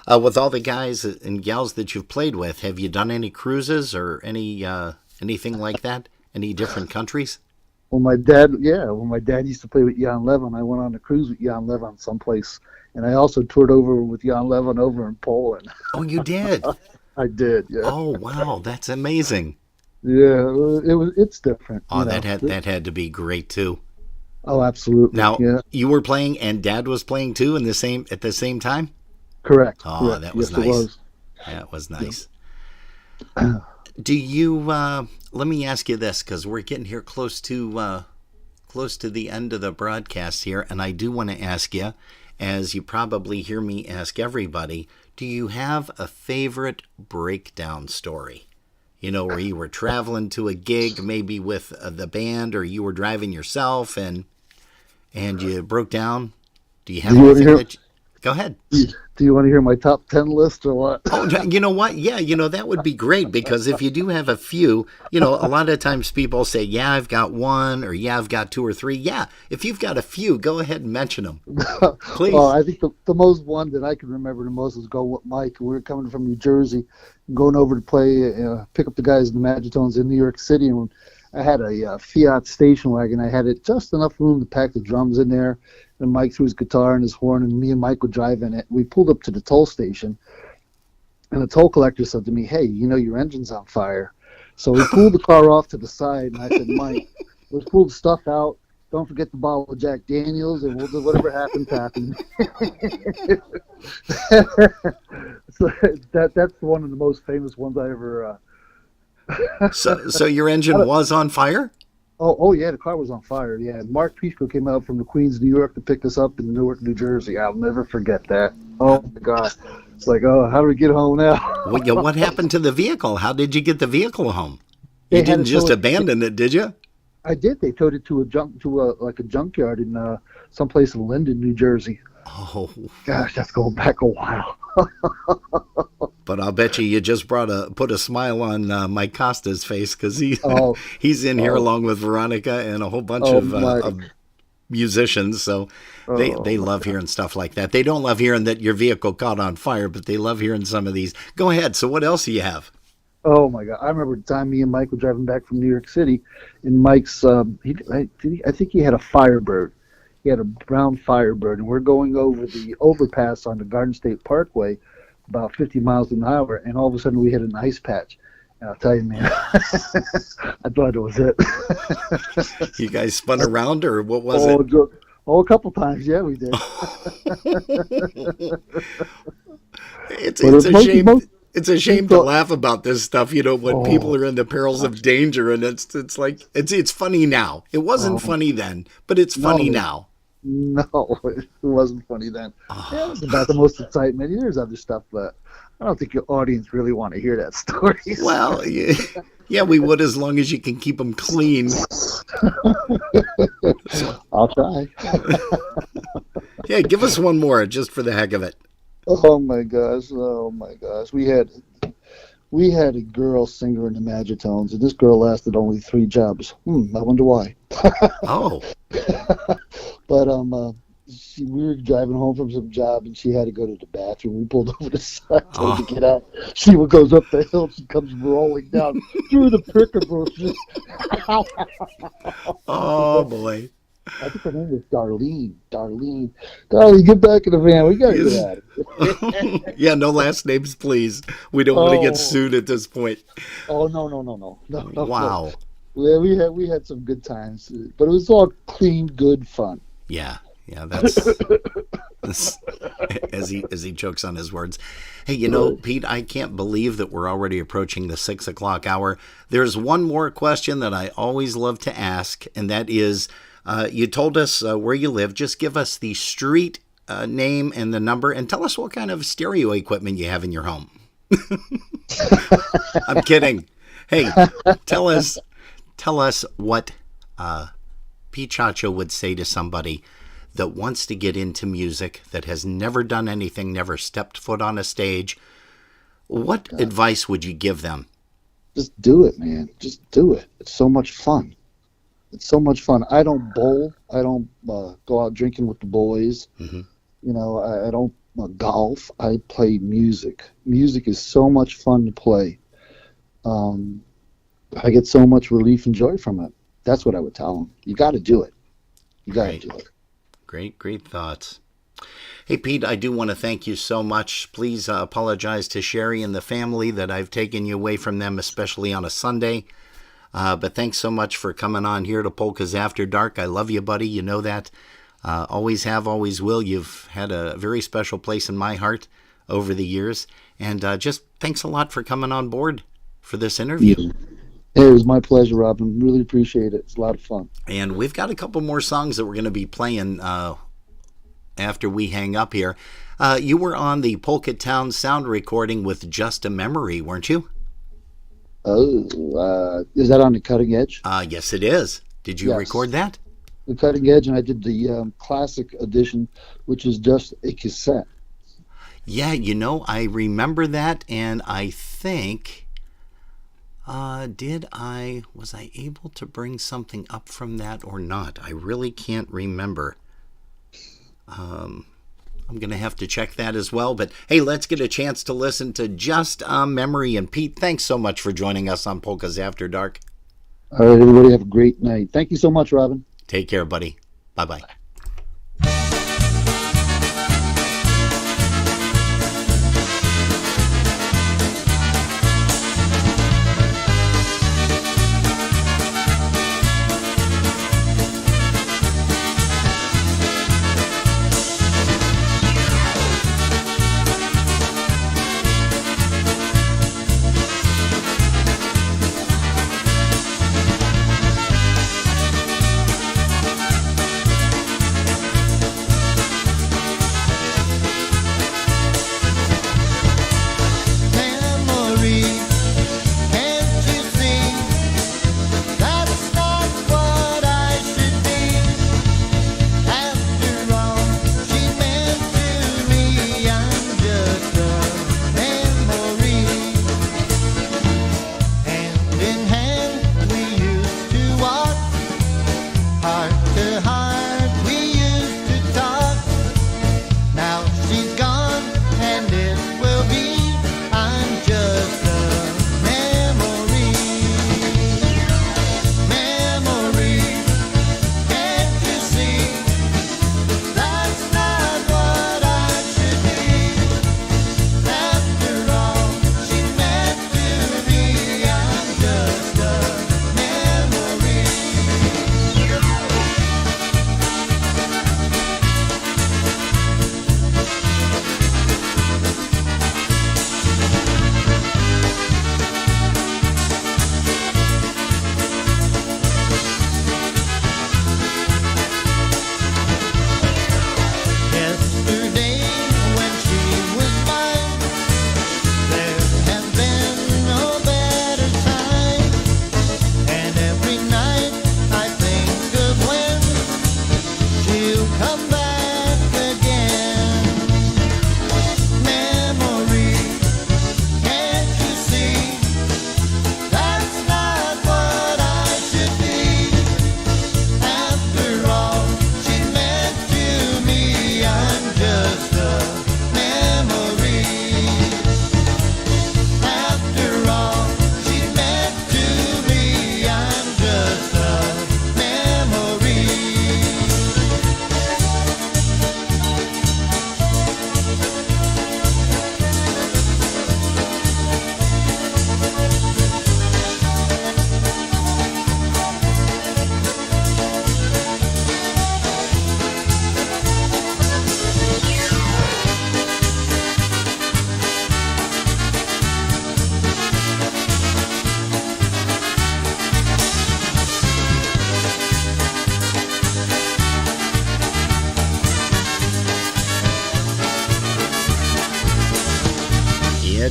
With all the guys and gals that you've played with, have you done any cruises or anything like that? Any different countries? When my dad used to play with Jan Levin, I went on a cruise with Jan Levin someplace, and I also toured over with Jan Levin over in Poland. Oh, you did? I did, yeah. Oh, wow, that's amazing. Yeah, it's different. Oh, that had to be great too. Oh, absolutely. Now, you were playing and Dad was playing too at the same time? Correct. Oh, correct. That was yes, nice. It was. That was nice. Yeah. Do you? Let me ask you this, because we're getting here close to the end of the broadcast here, and I do want to ask you, as you probably hear me ask everybody, do you have a favorite breakdown story? Where you were traveling to a gig, maybe with the band, or you were driving yourself, and you broke down. Do you have anything Go ahead. Do you want to hear my top 10 list or what? Oh, you know what? Yeah, that would be great, because if you do have a few, a lot of times people say, yeah, I've got one, or yeah, I've got two or three. Yeah, if you've got a few, go ahead and mention them. Please. Well, I think the most one that I can remember the most is go with Mike. We were coming from New Jersey, going over to play, pick up the guys in the Magitones in New York City, and I had a Fiat station wagon. I had it just enough room to pack the drums in there, and Mike threw his guitar and his horn, and me and Mike would drive in it. We pulled up to the toll station, and the toll collector said to me, hey, your engine's on fire. So we pulled the car off to the side, and I said, Mike, let's pull the stuff out. Don't forget the bottle of Jack Daniels, and we'll do whatever happens. So that's one of the most famous ones I ever... So your engine was on fire? Oh yeah, the car was on fire. Yeah, Mark Pisco came out from the Queens, New York, to pick us up in Newark, New Jersey. I'll never forget that. Oh my God, it's like, how do we get home now? What happened to the vehicle? How did you get the vehicle home? You didn't just abandon it, did you? I did. They towed it to a junkyard in someplace in Linden, New Jersey. Oh gosh, that's going back a while. But I'll bet you just put a smile on Mike Costa's face, because he's in here along with Veronica and a whole bunch of musicians. So they love hearing stuff like that. They don't love hearing that your vehicle caught on fire, but they love hearing some of these. Go ahead. So what else do you have? Oh my God! I remember the time me and Mike were driving back from New York City, and Mike's I think he had a Firebird. He had a brown Firebird, and we're going over the overpass on the Garden State Parkway, about 50 miles an hour, and all of a sudden we hit an ice patch. And I'll tell you, man, I thought it was it. You guys spun around, or what was it? A couple times, yeah, we did. It's a shame. It's a shame to laugh about this stuff, when people are in the perils of danger, and it's like it's funny now. It wasn't funny then, but it's funny now. No, it wasn't funny then. It was about the most excitement. There's other stuff, but I don't think your audience really want to hear that story. Well, yeah, we would, as long as you can keep them clean. I'll try. Yeah, give us one more, just for the heck of it. Oh my gosh! We had a girl singer in the Magitones, and this girl lasted only 3 jobs. I wonder why. Oh. But we were driving home from some job, and she had to go to the bathroom. We pulled over the side, told her Oh. to get out. She goes up the hill. She comes rolling down through the pricker bushes. Oh, boy. I think her name was Darlene. Darlene, get back in the van. We got to get out of here. Yeah, no last names, please. We don't want to get Oh. sued at this point. Oh, no. Wow. Yeah, we had some good times, but it was all clean, good fun. Yeah, that's as he chokes on his words. Hey, Pete, I can't believe that we're already approaching the 6 o'clock hour. There's one more question that I always love to ask, and that is, you told us where you live. Just give us the street name and the number, and tell us what kind of stereo equipment you have in your home. I'm kidding. Hey, tell us what Pete Chacho would say to somebody that wants to get into music, that has never done anything, never stepped foot on a stage. What advice would you give them? Just do it, man. Just do it. It's so much fun. I don't bowl. I don't go out drinking with the boys. Mm-hmm. I don't golf. I play music. Music is so much fun to play. I get so much relief and joy from it. That's what I would tell them. You got to do it. You got to do it. Great thoughts. Hey, Pete, I do want to thank you so much. Please apologize to Sherry and the family that I've taken you away from them, especially on a Sunday. But thanks so much for coming on here to Polkas After Dark. I love you, buddy. You know that. Always have, always will. You've had a very special place in my heart over the years. And just thanks a lot for coming on board for this interview. Yeah. Hey, it was my pleasure, Robin. Really appreciate it. It's a lot of fun. And we've got a couple more songs that we're going to be playing after we hang up here. You were on the Polka Town sound recording with Just a Memory, weren't you? Oh, is that on the Cutting Edge? Yes, it is. Did you record that? The Cutting Edge, and I did the classic edition, which is just a cassette. Yeah, I remember that, and I think... was I able to bring something up from that or not? I really can't remember. I'm going to have to check that as well. But hey, let's get a chance to listen to Just a Memory. And Pete, thanks so much for joining us on Polkas After Dark. All right, everybody have a great night. Thank you so much, Robin. Take care, buddy. Bye-bye.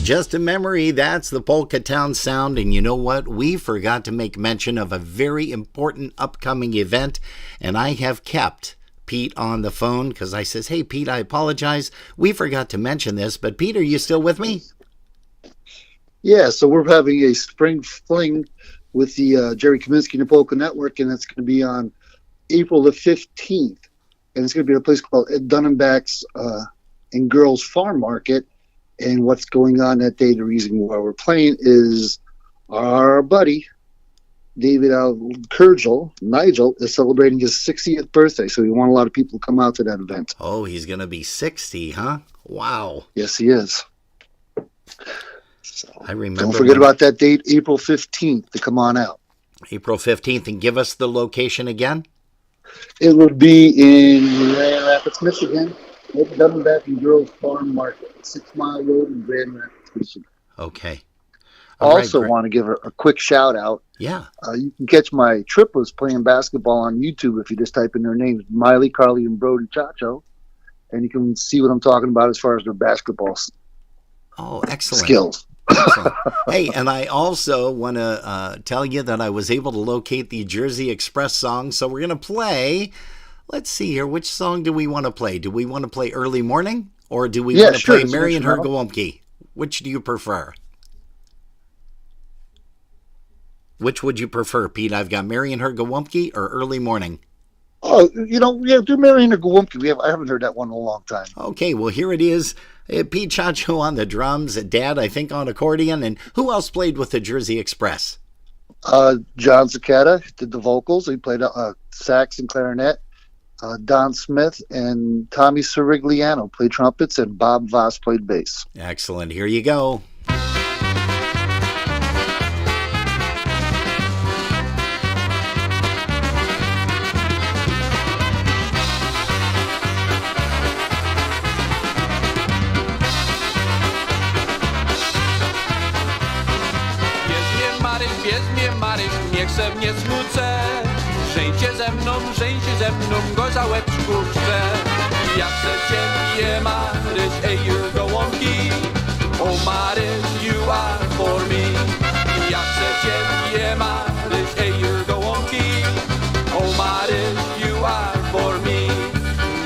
Just a memory, that's the Polka Town sound. And you know what? We forgot to make mention of a very important upcoming event, and I have kept Pete on the phone because I says, hey, Pete, I apologize. We forgot to mention this, but Pete, are you still with me? Yeah, so we're having a spring fling with the Jerry Kaminsky and the Polka Network, and it's going to be on April the 15th. And it's going to be at a place called Ed Dunnenbach's and Girls Farm Market. And what's going on that day, the reason why we're playing is our buddy, David Nigel, is celebrating his 60th birthday. So we want a lot of people to come out to that event. Oh, he's going to be 60, huh? Wow. Yes, he is. So I remember. Don't forget about that date, April 15th, to come on out. April 15th, and give us the location again. It would be in Grand Rapids, Michigan. Dunnenbach and Girls Farm Market, 6 Mile Road in Grand Rapids, Michigan. Okay. Also want to give a quick shout out. Yeah. You can catch my triplets playing basketball on YouTube if you just type in their names, Miley, Carly, and Brody Chacho. And you can see what I'm talking about as far as their basketball skills. Excellent. Hey, and I also want to tell you that I was able to locate the Jersey Express song. So we're going to play, let's see here, which song do we want to play? Do we want to play Early Morning, or do we want to play Mary and Her Gołąbki? Which do you prefer? Which would you prefer, Pete? I've got Mary and Her Gołąbki or Early Morning. Oh, do Mary and Her Gołąbki. I haven't heard that one in a long time. Okay, well, here it is. Pete Chacho on the drums, Dad, I think, on accordion. And who else played with the Jersey Express? John Cicada did the vocals. He played sax and clarinet. Don Smith and Tommy Sirigliano played trumpets, and Bob Voss played bass. Excellent. Here you go. Niech se mnie smucę. Żeńcie ze mną, go za łebczku chcę. Ja chcę ciebie, Maryś, ej, gołąbki. Oh, Maryś, you are for me. Ja chcę ciebie, Maryś, ej, gołąbki. Oh, Maryś, you are for me.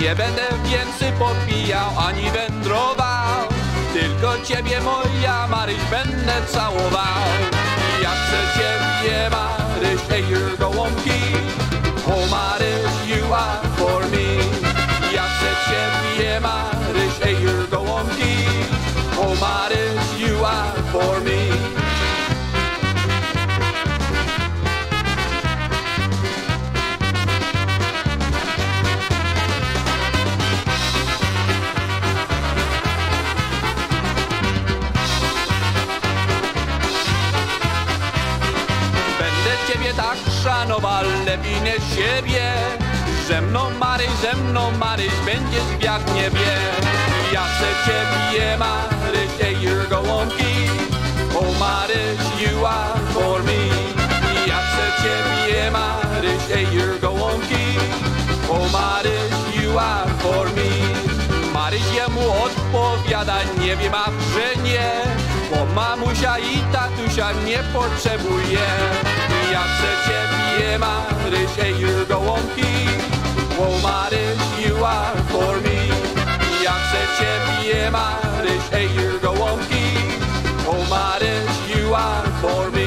Nie będę więcej popijał, ani wędrował. Tylko ciebie, moja Maryś, będę całował. Ja chcę ciebie, Maryś, ej, gołąbki. Oh, Maryś, you are for me. Ja chcę ciebie, Maryś, ej, gołąbki. Oh, Maryś, you are for me. Tak szanował lepiej niż siebie. Ze mną Maryś, będziesz jak nie wie. Ja chcę ciebie, Maryś, ej, gołąbki. Oh, Maryś, you are for me. Ja chcę ciebie, Maryś, ej, gołąbki. Oh, Maryś, you are for me. Maryś jemu odpowiada, nie wiem, a że nie. Bo mamusia i tatusia nie potrzebuje. Ja chcę ciebie, Maryś, ej, gołąbki. Oh, Maryś, you are for me. Ja chcę ciebie, Maryś, ej, gołąbki. Oh, Maryś, you are for me.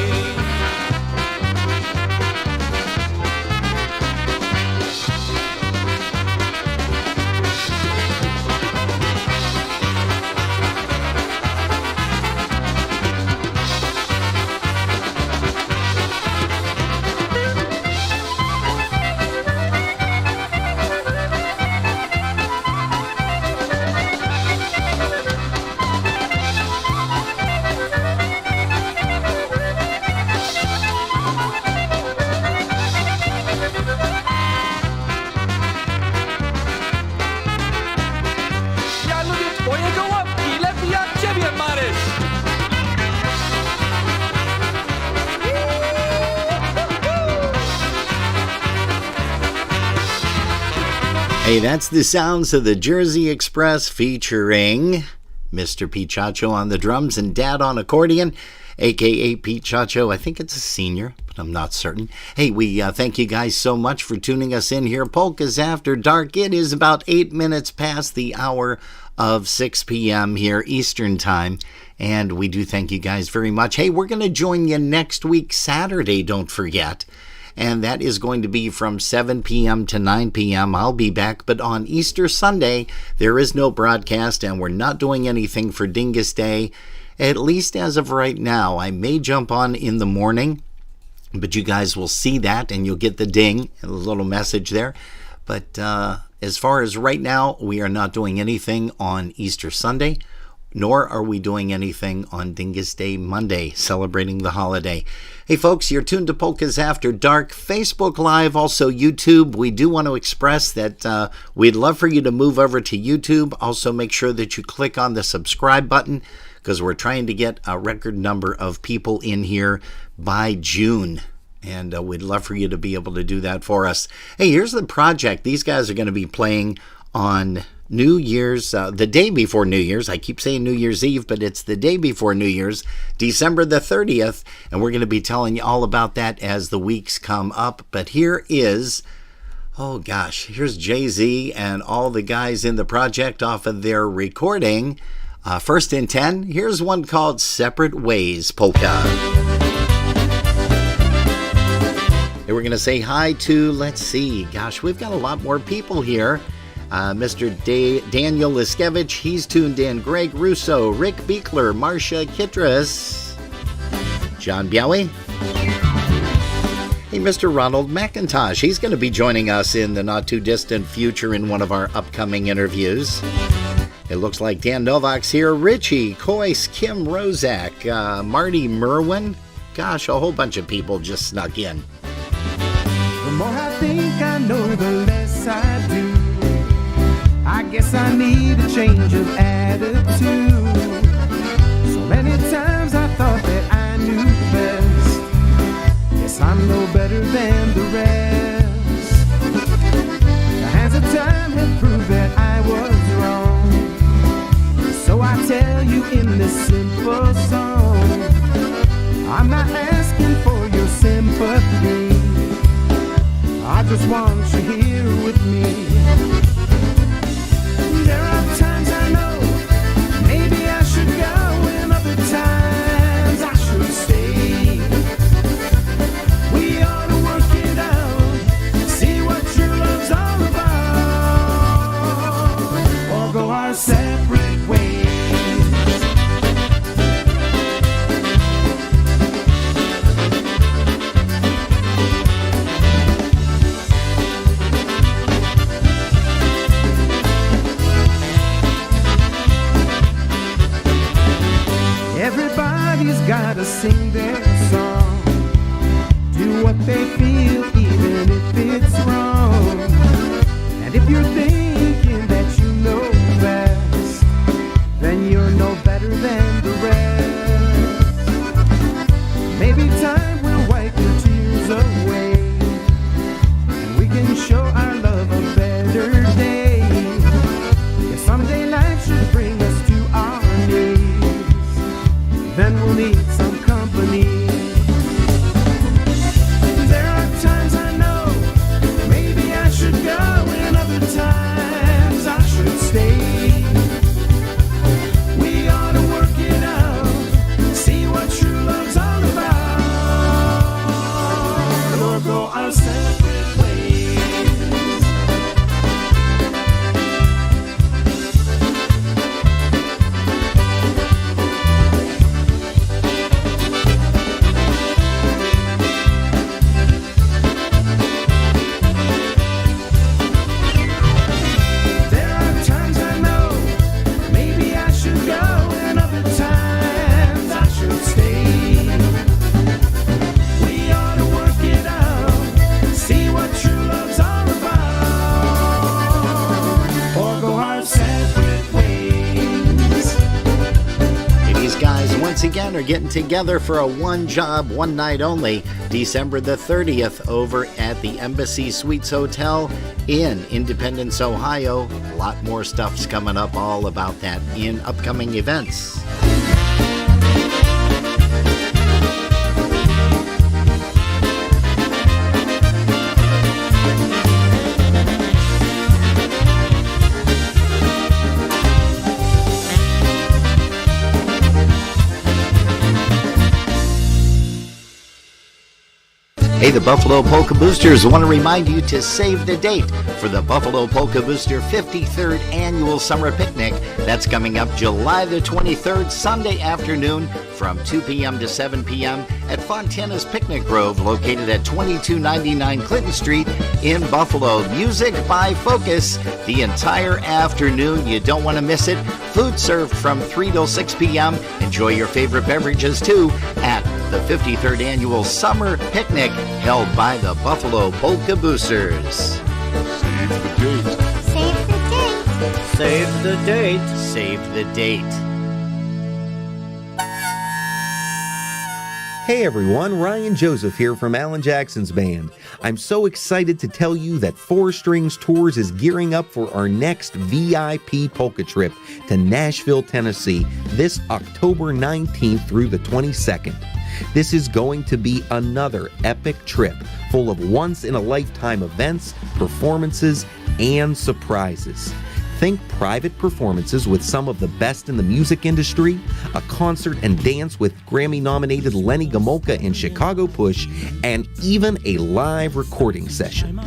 Hey, that's the sounds of the Jersey Express featuring Mr. Pete Chacho on the drums, and Dad on accordion, a.k.a. Pete Chacho. I think it's a senior, but I'm not certain. Hey, we thank you guys so much for tuning us in here. Polkas After Dark. It is about 8 minutes past the hour of 6 p.m. here Eastern Time, and we do thank you guys very much. Hey, we're going to join you next week, Saturday, don't forget. And that is going to be from 7 p.m. to 9 p.m. I'll be back, but on Easter Sunday, there is no broadcast, and we're not doing anything for Dingus Day, at least as of right now. I may jump on in the morning, but you guys will see that, and you'll get the ding, a little message there. But as far as right now, we are not doing anything on Easter Sunday, nor are we doing anything on Dingus Day Monday, celebrating the holiday. Hey folks, you're tuned to Polkas After Dark, Facebook Live, also YouTube. We do want to express that we'd love for you to move over to YouTube. Also make sure that you click on the subscribe button, because we're trying to get a record number of people in here by June. And we'd love for you to be able to do that for us. Hey, here's the project. These guys are going to be playing on New Year's, the day before New Year's. I keep saying New Year's Eve, but it's the day before New Year's, December the 30th, and we're going to be telling you all about that as the weeks come up. But here is, oh gosh, here's Jay-Z and all the guys in the project off of their recording. First in 10, here's one called Separate Ways Polka. And we're going to say hi to, let's see, gosh, we've got a lot more people here. Mr. Daniel Liskevich, he's tuned in. Greg Russo, Rick Beekler, Marcia Kitras, John Biowie. Hey, Mr. Ronald McIntosh, he's going to be joining us in the not too distant future in one of our upcoming interviews. It looks like Dan Novak's here. Richie, Coyce, Kim Rozak, Marty Merwin. Gosh, a whole bunch of people just snuck in. The more I think I know, the less I do. I guess I need a change of attitude. So many times I thought that I knew best. Yes, I'm no better than the rest. The hands of time have proved that I was wrong. So I tell you in this simple song, I'm not asking for your sympathy. I just want you here with me. There are times I know maybe I should go, and other times I should stay. We ought to work it out, see what true love's all about, or go our separate ways. Everybody's gotta sing their song, do what they feel even if it's wrong. And if you're thinking that you know best, then you're no better than the rest. Maybe time will wipe your tears away, and we can show our love a better day. If someday life should bring us to our knees, then we'll need some company. There are times I know maybe I should go, and other times I should stay. We ought to work it out, see what true love's all about, or go our separate ways. Once again are getting together for a one job, one night only December the 30th over at the Embassy Suites Hotel in Independence, Ohio. A lot more stuff's coming up all about that in upcoming events. Hey, the Buffalo Polka Boosters want to remind you to save the date for the Buffalo Polka Booster 53rd Annual Summer Picnic. That's coming up July the 23rd, Sunday afternoon from 2 p.m. to 7 p.m. at Fontana's Picnic Grove, located at 2299 Clinton Street in Buffalo. Music by Focus the entire afternoon. You don't want to miss it. Food served from 3 till 6 p.m. Enjoy your favorite beverages, too, at the 53rd Annual Summer Picnic held by the Buffalo Polka Boosters. Save the date. Save the date. Save the date. Save the date. Hey everyone, Ryan Joseph here from Alan Jackson's band. I'm so excited to tell you that Four Strings Tours is gearing up for our next VIP polka trip to Nashville, Tennessee this October 19th through the 22nd. This is going to be another epic trip full of once-in-a-lifetime events, performances, and surprises. Think private performances with some of the best in the music industry, a concert and dance with Grammy-nominated Lenny Gomulka and Chicago Push, and even a live recording session.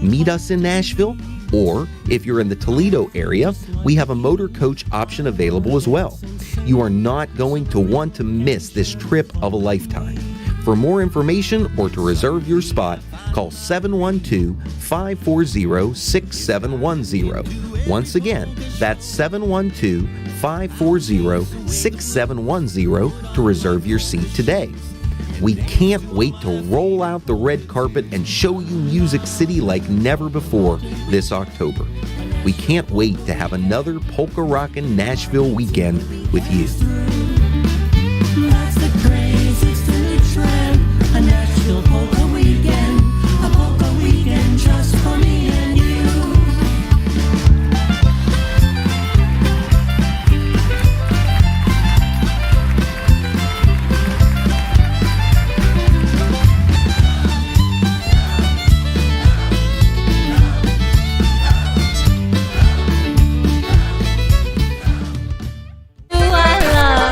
Meet us in Nashville, or if you're in the Toledo area, we have a motor coach option available as well. You are not going to want to miss this trip of a lifetime. For more information or to reserve your spot, call 712-540-6710. Once again, that's 712-540-6710 to reserve your seat today. We can't wait to roll out the red carpet and show you Music City like never before this October. We can't wait to have another polka rockin' Nashville weekend with you. That's the craze, it's the new trend. A Nashville polka weekend. A polka weekend just for me and you.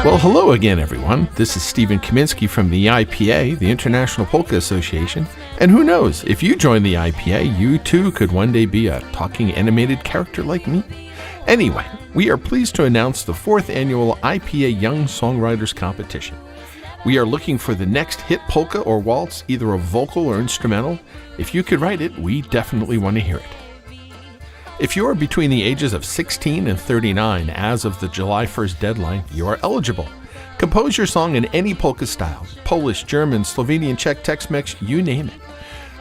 Well, hello again, everyone. This is Stephen Kaminsky from the IPA, the International Polka Association. And who knows, if you join the IPA, you too could one day be a talking animated character like me. Anyway, we are pleased to announce the 4th annual IPA Young Songwriters Competition. We are looking for the next hit polka or waltz, either a vocal or instrumental. If you could write it, we definitely want to hear it. If you are between the ages of 16 and 39 as of the July 1st deadline, you are eligible. Compose your song in any polka style, Polish, German, Slovenian, Czech, Tex-Mex, you name it.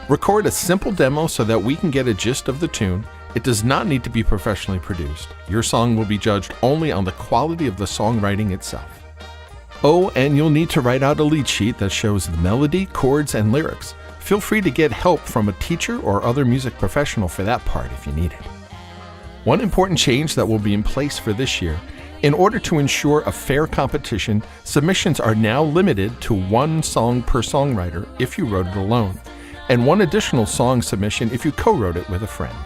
Record a simple demo so that we can get a gist of the tune. It does not need to be professionally produced. Your song will be judged only on the quality of the songwriting itself. Oh, and you'll need to write out a lead sheet that shows the melody, chords, and lyrics. Feel free to get help from a teacher or other music professional for that part if you need it. One important change that will be in place for this year, in order to ensure a fair competition, submissions are now limited to one song per songwriter if you wrote it alone, and one additional song submission if you co-wrote it with a friend.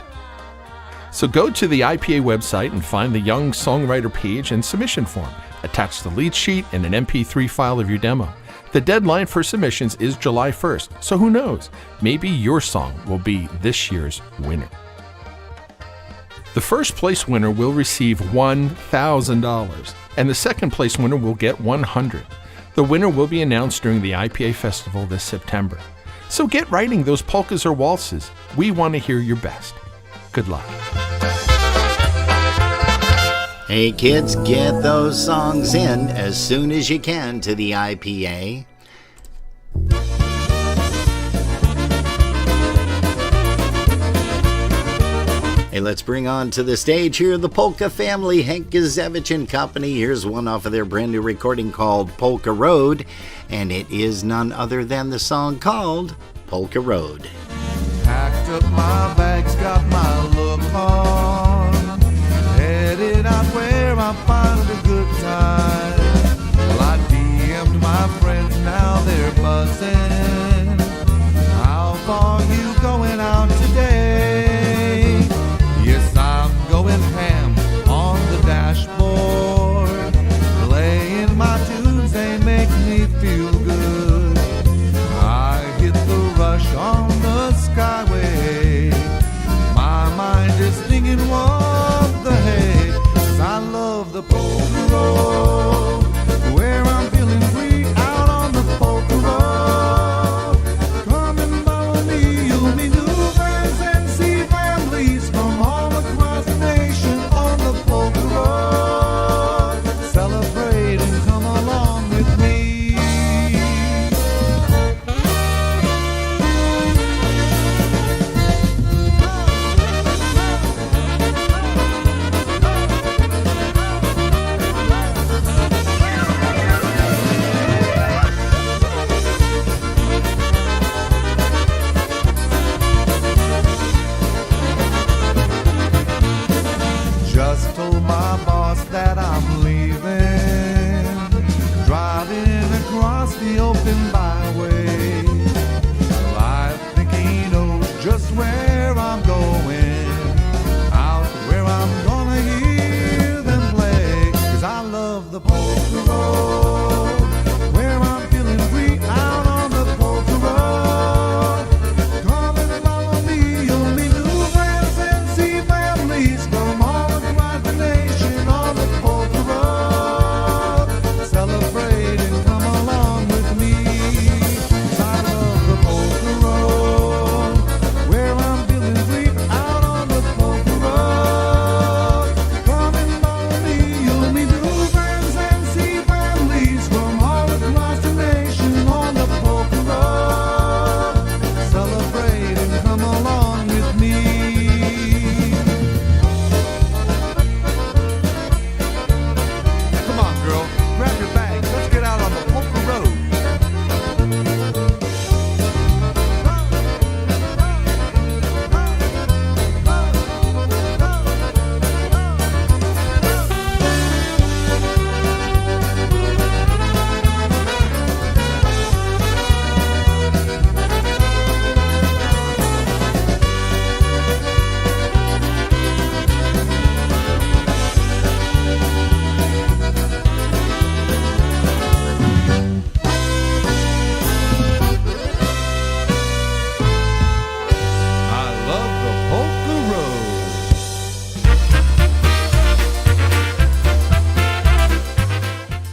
So go to the IPA website and find the Young Songwriter page and submission form. Attach the lead sheet and an MP3 file of your demo. The deadline for submissions is July 1st, so who knows, maybe your song will be this year's winner. The first place winner will receive $1,000, and the second place winner will get $100. The winner will be announced during the IPA Festival this September. So get writing those polkas or waltzes. We want to hear your best. Good luck. Hey kids, get those songs in as soon as you can to the IPA. Hey, let's bring on to the stage here the Polka family, Hank Gazevich and Company. Here's one off of their brand new recording called Polka Road, and it is none other than the song called Polka Road. Packed up my bags, got my look on, headed out where I find a good time. Well, I DM'd my friends, now they're buzzing. How far you going out today? Yes, I'm going ham on the dashboard, playing my tunes, they make me feel good. I hit the rush on the skyway, my mind is thinking what the heck, 'cause I love the polka road, where I'm feeling free out on the polka road. Come and follow me, you'll meet new friends and see families from all across the nation on the polka road. Celebrate and come along with me. Just told my boss that I'm leaving, driving across the open byway. Well, I think he knows just where I'm going, out where I'm gonna hear them play. 'Cause I love the polka road, where I'm feeling free out on the polka road. Come and follow me, you'll meet new friends and see families from all across the nation on the polka road. Celebrate and come along with me. 'Cause I love the polka road, where I'm feeling free out on the polka road. Come and follow me, you'll meet new friends and see families from all across the nation on the polka road. Celebrate and come along with me. Come on, girl, grab your bags, let's get out on the polka road. I love the polka road.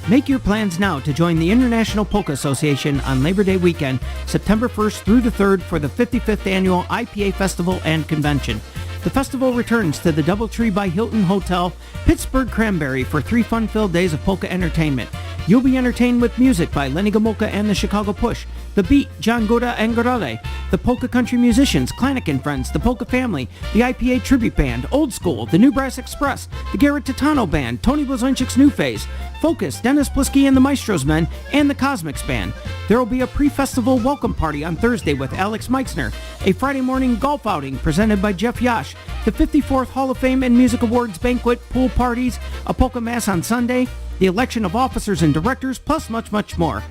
Make your plans now to join the International Polka Association on Labor Day weekend, September 1st through the 3rd for the 55th Annual IPA Festival and Convention. The festival returns to the Doubletree by Hilton Hotel, Pittsburgh Cranberry for 3 fun-filled days of polka entertainment. You'll be entertained with music by Lenny Gomulka and the Chicago Push, The Beat, John Goda and Gorale, the Polka Country Musicians, Klanik and Friends, the Polka Family, the IPA Tribute Band, Old School, the New Brass Express, the Garrett Titano Band, Tony Blazonczyk's New Phase, Focus, Dennis Plisky and the Maestros Men, and the Cosmics Band. There will be a pre-festival welcome party on Thursday with Alex Meixner, a Friday morning golf outing presented by Jeff Yash, the 54th Hall of Fame and Music Awards banquet, pool parties, a polka mass on Sunday, the election of officers and directors, plus much, much more.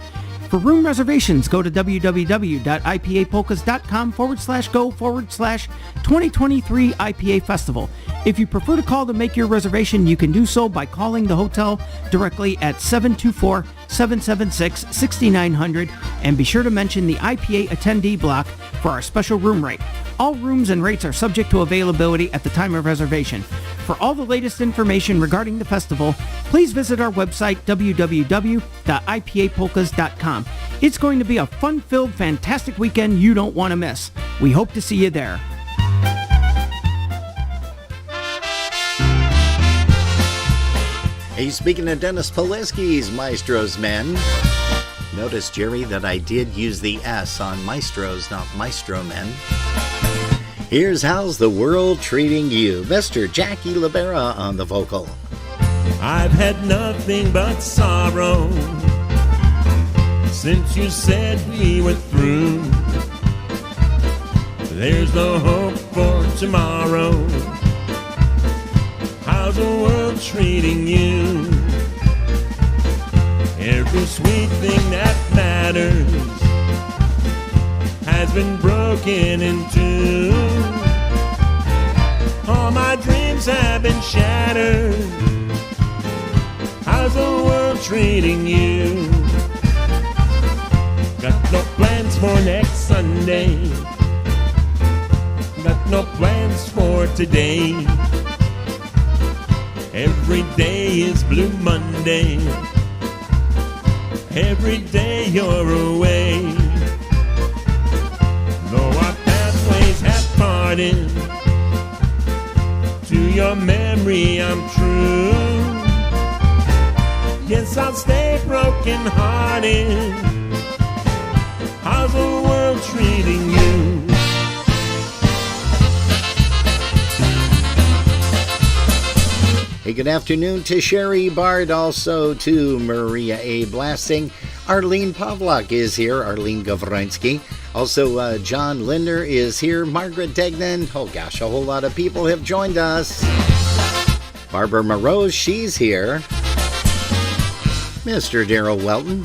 For room reservations, go to www.ipapolkas.com/go/2023 IPA Festival. If you prefer to call to make your reservation, you can do so by calling the hotel directly at 724-776-6900 and be sure to mention the IPA attendee block for our special room rate. All rooms and rates are subject to availability at the time of reservation. For all the latest information regarding the festival, please visit our website, www.ipapolkas.com. It's going to be a fun-filled, fantastic weekend you don't want to miss. We hope to see you there. Hey, speaking of Dennis Plisky's Maestros Men, notice, Jerry, that I did use the S on Maestros, not Maestro Men. Here's How's the World Treating You, Mr. Jackie Libera on the vocal. I've had nothing but sorrow since you said we were through. There's no hope for tomorrow. How's the world treating you? Every sweet thing that matters has been broken in two. All my dreams have been shattered. How's the world treating you? Got no plans for next Sunday. Got no plans for today. Every day is Blue Monday. Every day you're away. Though our pathways have parted, to your memory I'm true. Yes, I'll stay broken hearted. How's the world treating you? Hey, good afternoon to Sherry Bard, also to Maria A. Blasting. Arlene Pavlak is here, Arlene Gavrinsky. Also, John Linder is here, Margaret Degnan. Oh gosh, a whole lot of people have joined us. Barbara Moreau, she's here. Mr. Darrell Welton.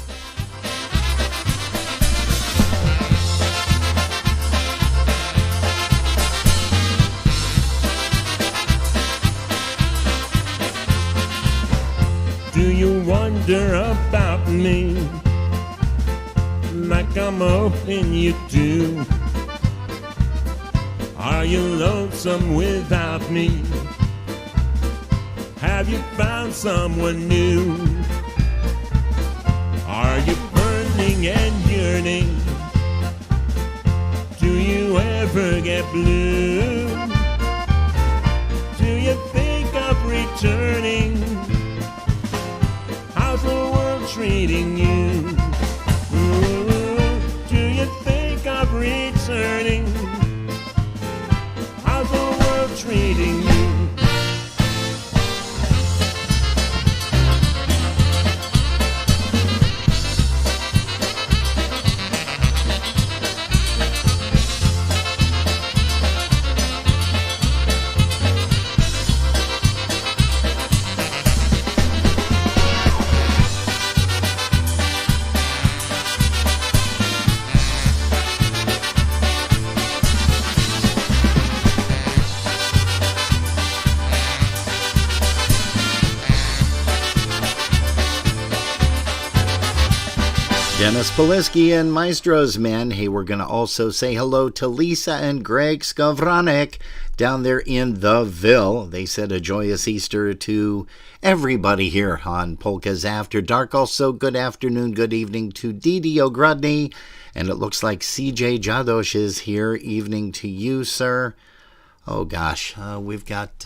Do you wonder about me? Like I'm hoping you do. Are you lonesome without me? Have you found someone new? Are you burning and yearning? Do you ever get blue? Do you think of returning? How's the world treating you? Ooh, do you think of returning? How's the world treating you? Dennis Poliski and Maestro's Men. Hey, we're going to also say hello to Lisa and Greg Skowronek down there in the Ville. They said a joyous Easter to everybody here on Polkas After Dark. Also, good afternoon, good evening to Didi Ogrodny. And it looks like CJ Jadosh is here. Evening to you, sir. Oh, gosh. We've got,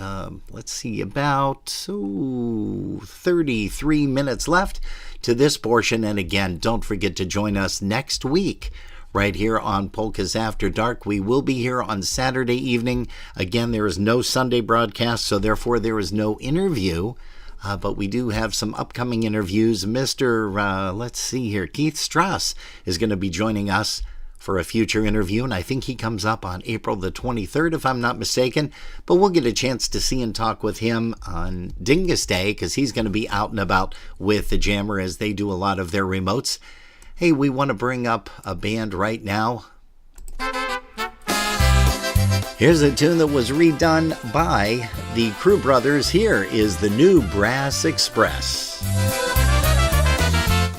let's see, about 33 minutes left to this portion. And again, don't forget to join us next week right here on Polkas After Dark. We will be here on Saturday evening. Again, there is no Sunday broadcast, so therefore there is no interview. But we do have some upcoming interviews. Mr. Let's see here, Keith Strauss is going to be joining us for a future interview, and I think he comes up on April the 23rd, if I'm not mistaken. But we'll get a chance to see and talk with him on Dingus Day, because he's going to be out and about with the Jammer as they do a lot of their remotes. Hey, we want to bring up a band right now. Here's a tune that was redone by the Crew Brothers. Here is the new Brass Express.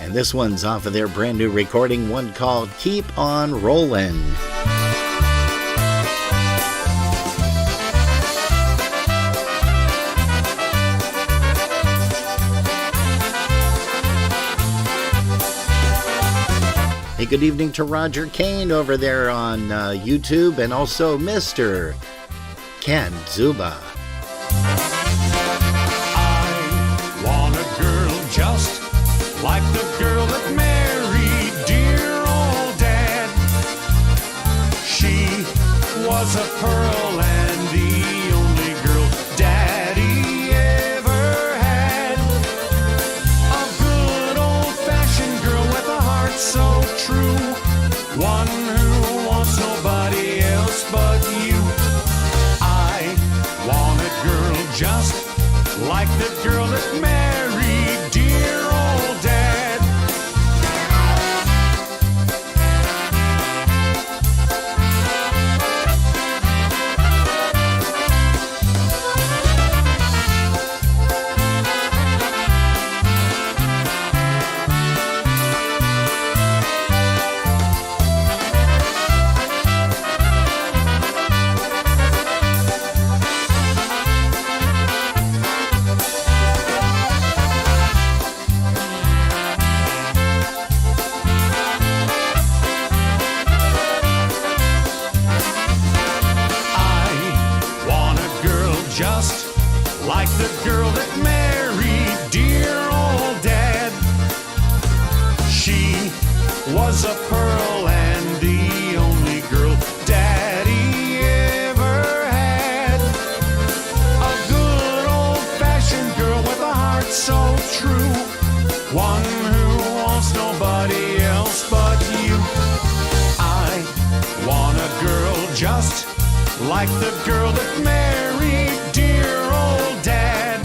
And this one's off of their brand new recording, one called Keep On Rollin'. Hey, good evening to Roger Kane over there on YouTube, and also Mr. Ken Zuba. I want a girl just like the girl that married dear old dad. She was was a pearl and the only girl Daddy ever had. A good old-fashioned girl with a heart so true, one who wants nobody else but you. I want a girl just like the girl that married dear old Dad. Just like the girl that married dear old Dad. She was a pearl and the only girl Daddy ever had. A good old-fashioned girl with a heart so true, one who wants nobody else but you. I want a girl just like the girl that married dear old Dad.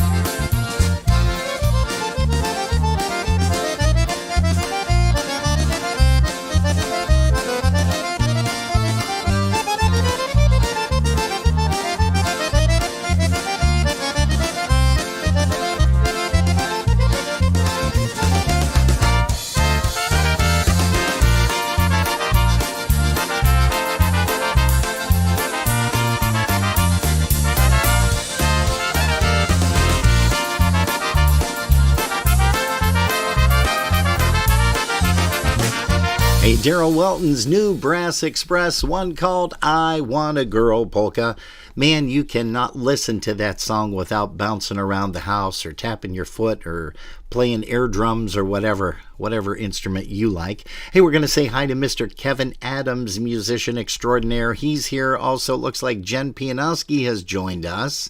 Hey, Daryl Welton's new Brass Express, one called I Want a Girl Polka. Man, you cannot listen to that song without bouncing around the house or tapping your foot or playing air drums or whatever instrument you like. Hey, we're going to say hi to Mr. Kevin Adams, musician extraordinaire. He's here. Also, it looks like Jen Pianowski has joined us.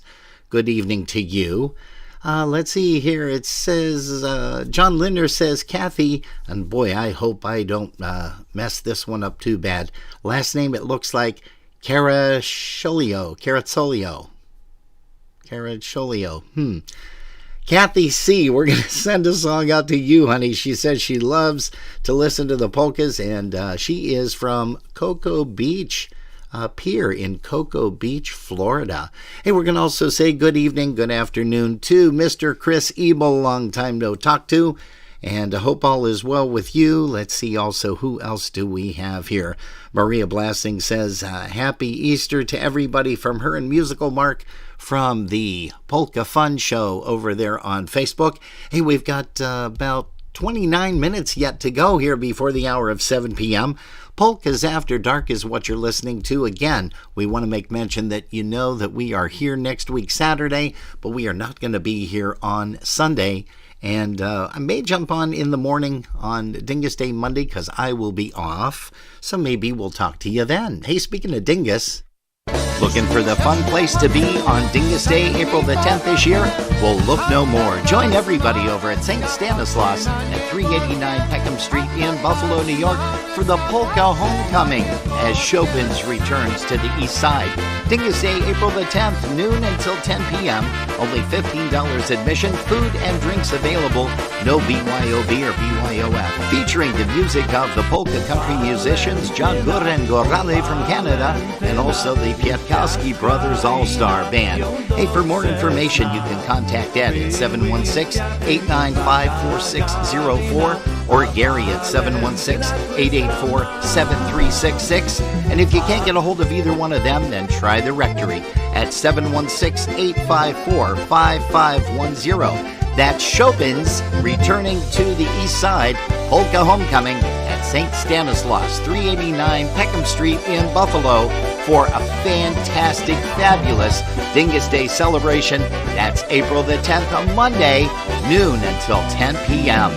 Good evening to you. Let's see here. It says, John Linder says, Kathy, and boy, I hope I don't mess this one up too bad. Last name, it looks like Caracciolio. Kathy C., we're going to send a song out to you, honey. She says she loves to listen to the polkas, and she is from Cocoa Beach Pier in Cocoa Beach, Florida. Hey, we're going to also say good evening, good afternoon to Mr. Chris Ebel, long time no talk to, and I hope all is well with you. Let's see also, who else do we have here? Maria Blasting says, happy Easter to everybody from her and Musical Mark from the Polka Fun Show over there on Facebook. Hey, we've got about 29 minutes yet to go here before the hour of 7 p.m. Polkas After Dark is what you're listening to. Again, we want to make mention that you know that we are here next week Saturday, but we are not going to be here on Sunday. And I may jump on in the morning on Dingus Day Monday because I will be off. So maybe we'll talk to you then. Hey, speaking of Dingus, looking for the fun place to be on Dingus Day, April the 10th this year? Well, look no more. Join everybody over at St. Stanislaus at 389 Peckham Street in Buffalo, New York for the Polka Homecoming as Chopin's returns to the east side. Dingus Day, April the 10th, noon until 10 p.m. Only $15 admission, food and drinks available. No BYOB or BYOF. Featuring the music of the polka country musicians John Gur and Gorale from Canada and also the Pietkowski Brothers All-Star Band. Hey, for more information, you can contact Ed at 716-895-4604 or Gary at 716-884-7366. And if you can't get a hold of either one of them, then try the rectory at 716-854-5510. That's Chopin's returning to the east side, Polka Homecoming at St. Stanislaus, 389 Peckham Street in Buffalo for a fantastic, fabulous Dingus Day celebration. That's April the 10th, on Monday, noon until 10 p.m.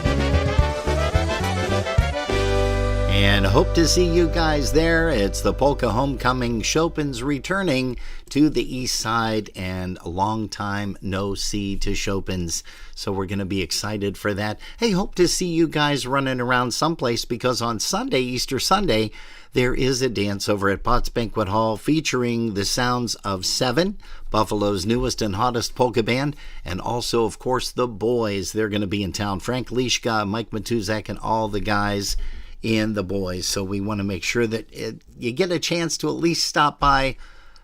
And hope to see you guys there. It's the Polka Homecoming. Chopin's returning to the East Side, and a long time no see to Chopin's. So we're going to be excited for that. Hey, hope to see you guys running around someplace, because on Sunday, Easter Sunday, there is a dance over at Potts Banquet Hall featuring the sounds of Seven, Buffalo's newest and hottest polka band, and also, of course, the Boys. They're going to be in town. Frank Lishka, Mike Matuzak, and all the guys in the Boys. So we want to make sure that you get a chance to at least stop by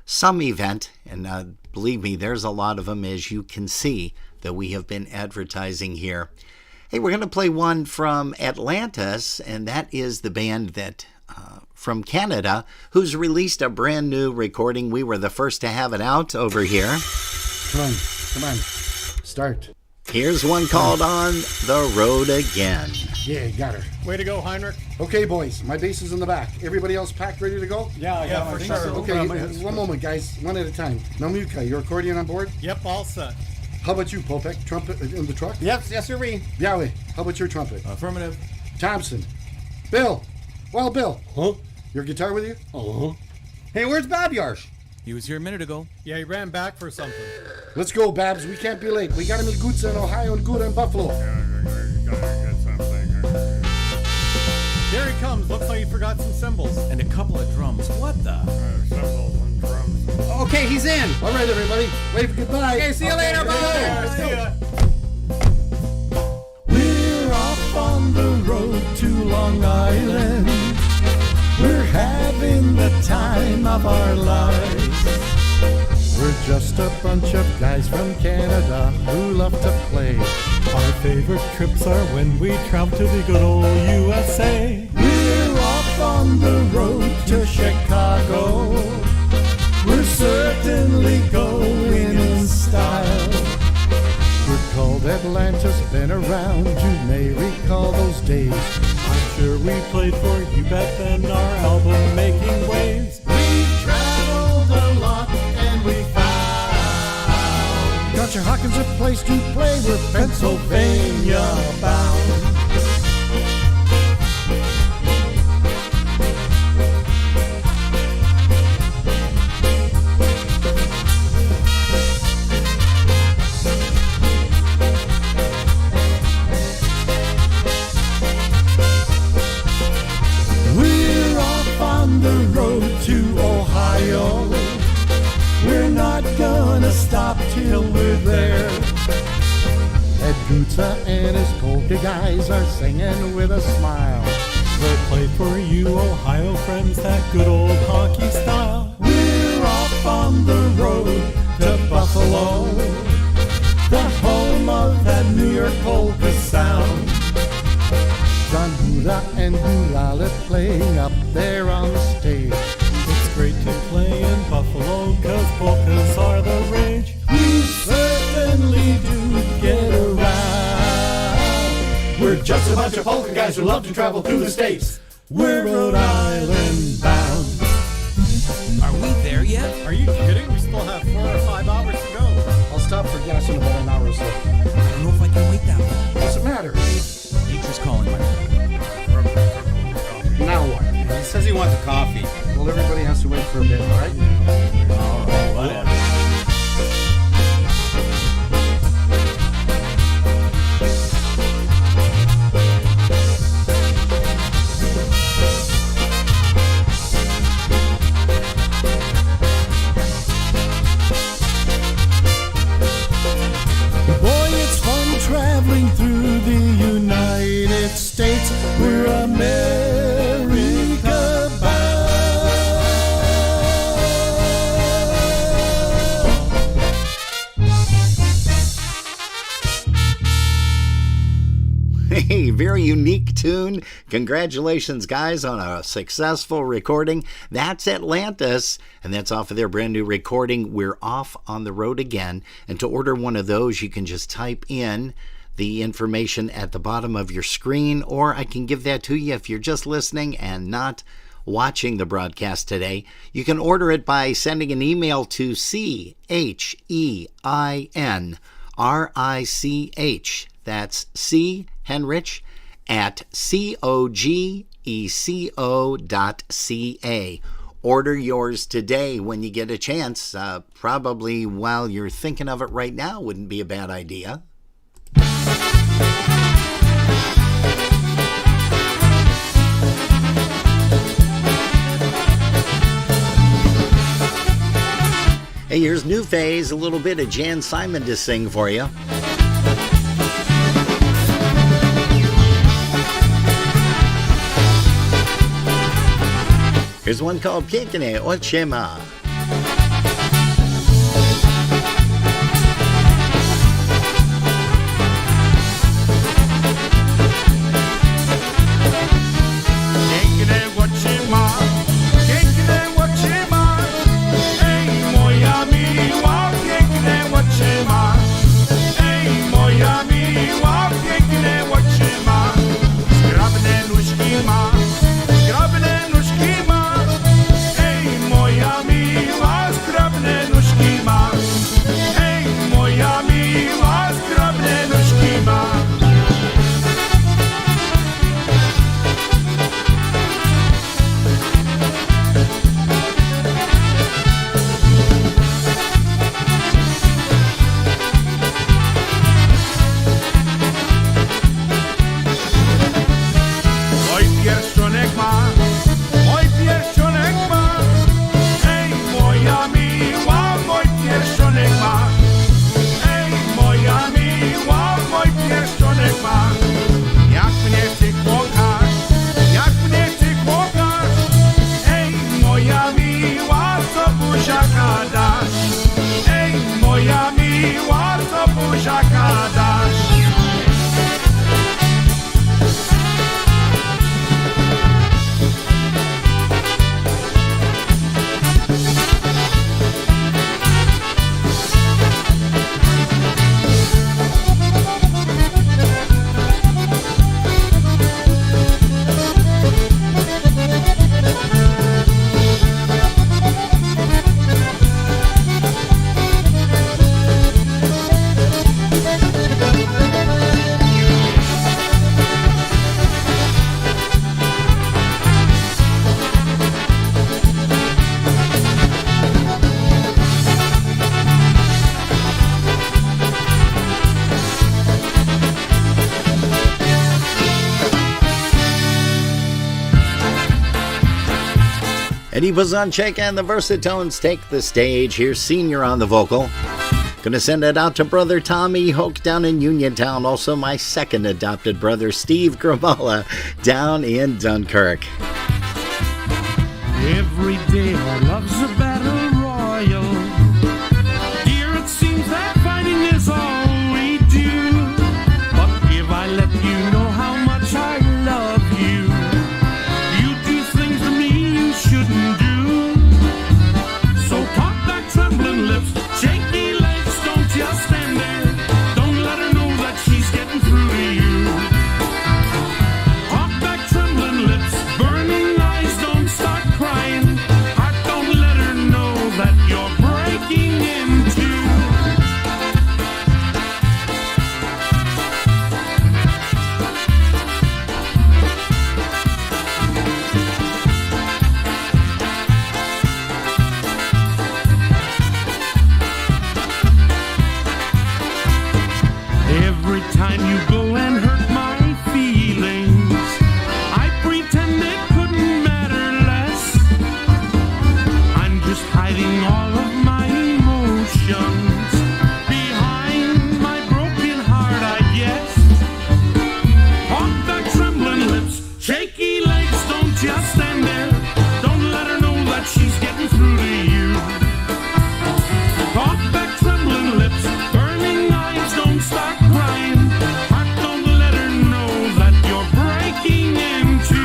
some event. And believe me, there's a lot of them, as you can see, that we have been advertising here. Hey, we're going to play one from Atlantis, and that is the band that from Canada, who's released a brand new recording. We were the first to have it out over here. Come on. Start. Here's one called On the Road Again. Yeah, you got her. Way to go, Heinrich. Okay, boys, my bass is in the back. Everybody else packed, ready to go? Yeah, I got for my sure. bass. Okay, one moment, guys. One at a time. Namuka, your accordion on board? Yep, all set. How about you, Popek? Trumpet in the truck? Yes, sir. Yahweh, how about your trumpet? Affirmative. Thompson. Bill. Well, Bill. Huh? Your guitar with you? Uh-huh. Hey, where's Bob Yarsh? He was here a minute ago. Yeah, he ran back for something. Let's go, Babs. We can't be late. We got him in Gutsa in Ohio and Gouda in Buffalo. Here he comes. Looks like he forgot some cymbals. And a couple of drums. What the? Cymbals and drums. Okay, he's in. All right, everybody. Wave goodbye. Okay, see you later, Bob. See ya. We're off on the road to Long Island. We're having the time of our lives. We're just a bunch of guys from Canada who love to play. Our favorite trips are when we travel to the good old USA. We're off on the road to Chicago. We're certainly going in style. We're called Atlantis, been around, you may recall those days. I'm sure we played for You Bet Then, our album Making Waves. We've traveled a lot and we found Dr. Hawkins a place to play, we're Pennsylvania bound. We're off on the road to Ohio. We're not gonna stop till we're there. Ed Gutsa and his polka guys are singing with a smile. We'll play for you, Ohio friends, that good old hockey style. We're off on the road to Buffalo, the home of that New York polka sound. John Huda and Gulalet playing up there on the stage. It's great to play in Buffalo, 'cause polkas are the rage. We certainly do get around. We're just a bunch of polka guys who love to travel through the states. We're Rhode Island bound. Are we there yet? Are you kidding? We still have 4 or 5 hours to go. I'll stop for gas in about an hour or so. I don't know if I can wait that long. What's the matter? Nature's calling, my friend. Now what? He says he wants a coffee. Well, everybody has to wait for a bit, all right? All right, whatever. Boy, it's fun traveling through the United States. We're America Hey, very unique tune. Congratulations, guys, on a successful recording. That's Atlantis, and that's off of their brand new recording, We're Off on the Road Again. And to order one of those, you can just type in the information at the bottom of your screen, or I can give that to you if you're just listening and not watching the broadcast today. You can order it by sending an email to CHEINRICH. That's C. Henrich at COGENRICH Mexico.ca. Order yours today when you get a chance. Probably while you're thinking of it right now wouldn't be a bad idea. Hey, here's New Phase, a little bit of Jan Simon to sing for you. Here's one called Piękne Oczyma. Eddie Blazonczyk and the Versatones take the stage. Here's Senior on the vocal. Gonna send it out to brother Tommy Hoke down in Uniontown. Also my second adopted brother Steve Gramala down in Dunkirk. Every day our love's a battle royal. Dear, it seems that fighting is all we do. But if I let you know how much I love you, you do things to me you shouldn't do. So talk back trembling lips, shaky legs, don't just stand there. Don't let her know that she's getting through to you. Talk back trembling lips, burning eyes, don't start crying. Heart, don't let her know that you're breaking into. Every time you go and hurt my feelings, I pretend it couldn't matter less. I'm just hiding all of my emotions behind my broken heart, I guess. Talk back trembling lips, shaky legs, don't just stand there. Don't let her know that she's getting through to you. Talk back trembling lips, burning eyes, don't start crying. Heart, don't let her know that you're breaking into.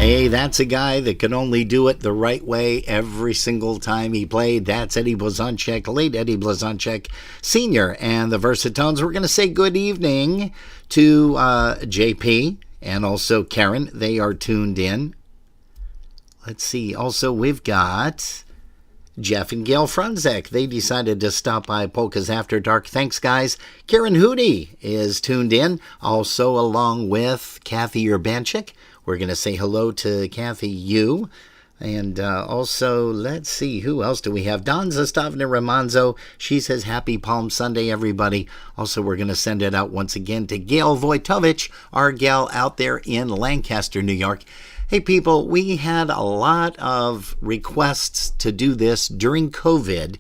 Hey, that's a guy that could only do it the right way every single time he played. That's Eddie Blazonczyk, late Eddie Blazonczyk Sr. and the Versatones. We're going to say good evening to JP and also Karen. They are tuned in. Let's see. Also, we've got Jeff and Gail Frunzek. They decided to stop by Polkas After Dark. Thanks, guys. Karen Hootie is tuned in, also along with Kathy Urbanchik. We're going to say hello to Kathy Yu. And also, let's see, who else do we have? Don Zastavna Ramanzo. She says, Happy Palm Sunday, everybody. Also, we're going to send it out once again to Gail Vojtovich, our gal out there in Lancaster, New York. Hey, people, we had a lot of requests to do this during COVID,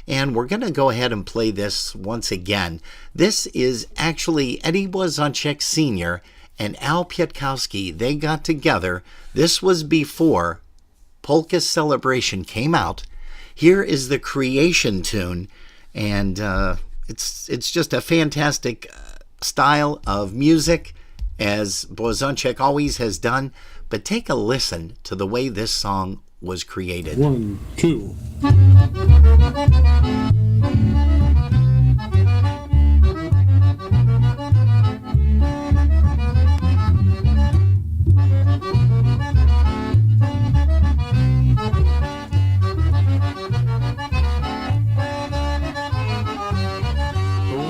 and we're going to go ahead and play this once again. This is actually Eddie Blazonczyk Sr. and Al Pietkowski. They got together. This was before Polka Celebration came out. Here is the creation tune, and it's just a fantastic style of music, as Blazonczyk always has done. But take a listen to the way this song was created. 1, 2.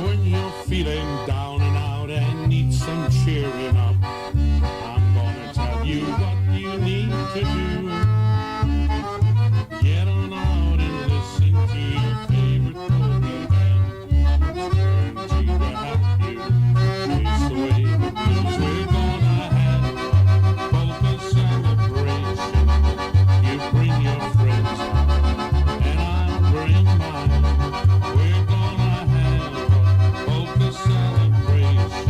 When you're feeling down and out and need some cheering up, I'm gonna tell you what you need to do. Get on out and listen to your favorite polka band. It's going to help you chase away the blues. We're gonna have a polka celebration. You bring your friends out and I'll bring mine. We're gonna have a polka celebration.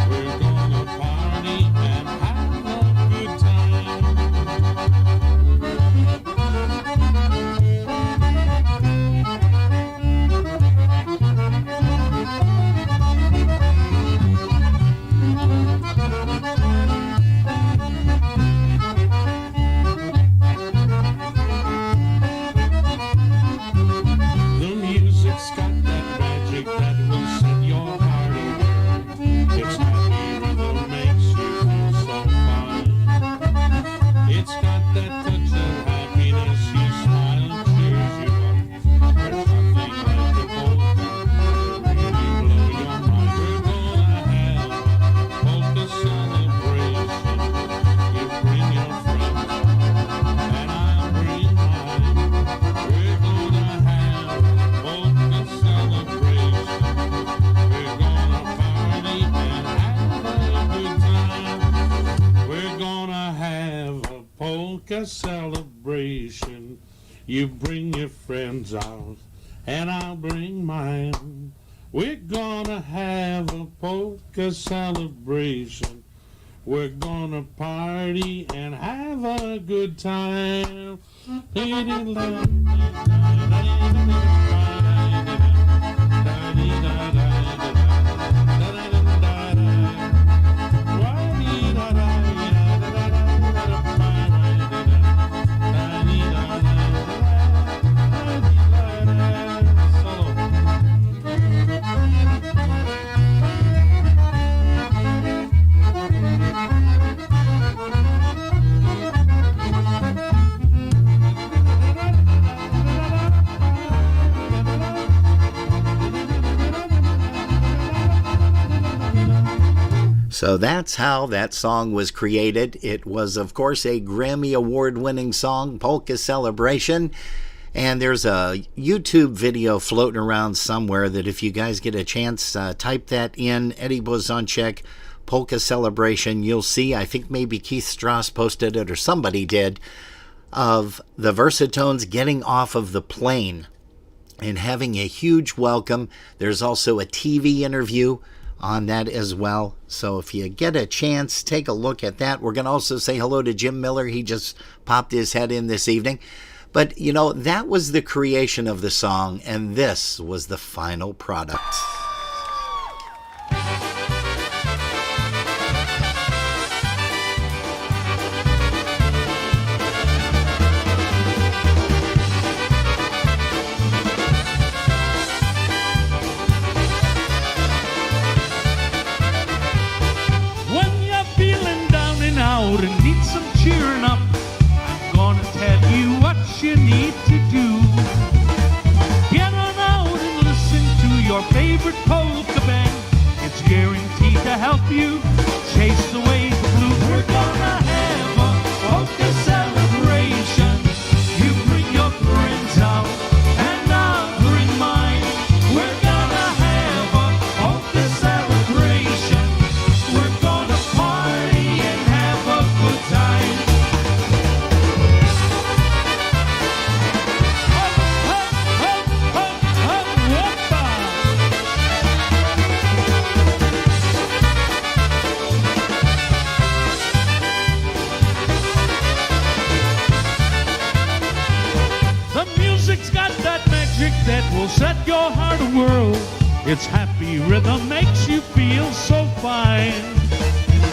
We're gonna party and have a good time. The music's got that magic that will set your heart away. It's happy rhythm makes you feel so fine. It's got that touch of happiness, you smile and cheers you up. There's nothing like a polka to really blow your mind. We're gonna have a polka celebration. You bring your friends and I'll bring mine. We're gonna have a polka celebration. We're gonna party and have a good time. We're gonna have a polka celebration. You bring your friends out and I'll bring mine. We're gonna have a polka celebration. We're gonna party and have a good time. So that's how that song was created. It was, of course, a Grammy Award-winning song, Polka Celebration. And there's a YouTube video floating around somewhere that if you guys get a chance, type that in, Eddie Blazonczyk, Polka Celebration. You'll see, I think maybe Keith Strauss posted it or somebody did, of the Versatones getting off of the plane and having a huge welcome. There's also a TV interview on that as well. So if you get a chance, take a look at that. We're going to also say hello to Jim Miller. He just popped his head in this evening. But, you know, that was the creation of the song, and this was the final product. need some cheering up, I'm gonna tell you what you need to do. Get on out and listen to your favorite polka band. It's guaranteed to help you chase away the blues. We're gonna have a polka celebration. You bring your friends out and I'll bring mine. We're gonna have a polka celebration. We're gonna party and have a good time. The music's got that magic that will set your heart whirl. Its happy rhythm makes you feel so fine.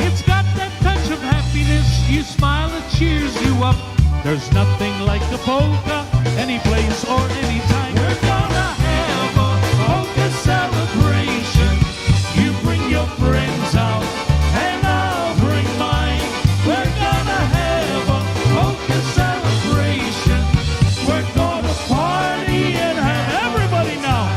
It's got that touch of happiness. You smile, it cheers you up. There's nothing like the polka, any place or any time. We're gonna have a polka celebration. You bring your friends out and I'll bring mine. We're gonna have a polka celebration. We're gonna party and have everybody now.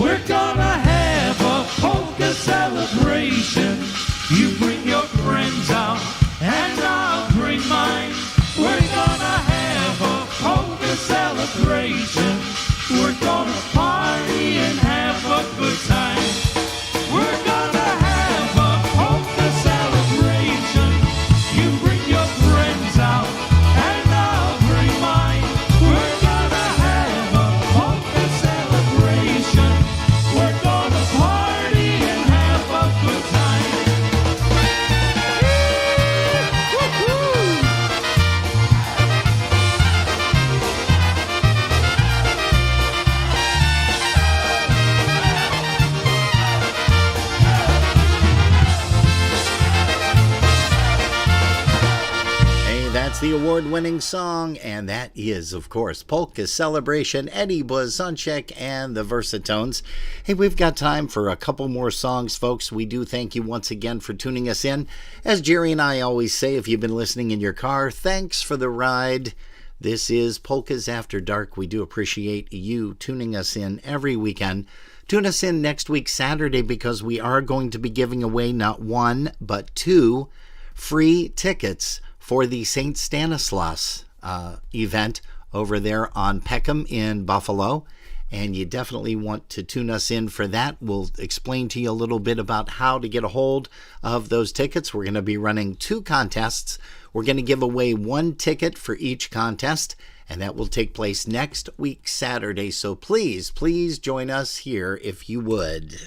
We're gonna have a polka celebration. You bring your friends out and I'll bring mine. We're gonna have a polka celebration. We're gonna party and have a good time. We're gonna have a polka celebration. You bring your friends out and I'll bring mine. We're gonna have a polka celebration. We're gonna party and have a good time. Hey, that's the award-winning song, and that is, of course, Polka Celebration, Eddie Blazonczyk and the Versatones. Hey, we've got time for a couple more songs, folks. We do thank you once again for tuning us in. As Jerry and I always say, if you've been listening in your car, thanks for the ride. This is Polkas After Dark. We do appreciate you tuning us in every weekend. Tune us in next week, Saturday, because we are going to be giving away not one, but two free tickets for the St. Stanislaus event over there on Peckham in Buffalo. And you definitely want to tune us in for that. We'll explain to you a little bit about how to get a hold of those tickets. We're going to be running two contests. We're going to give away one ticket for each contest, and that will take place next week, Saturday. So please, please join us here if you would.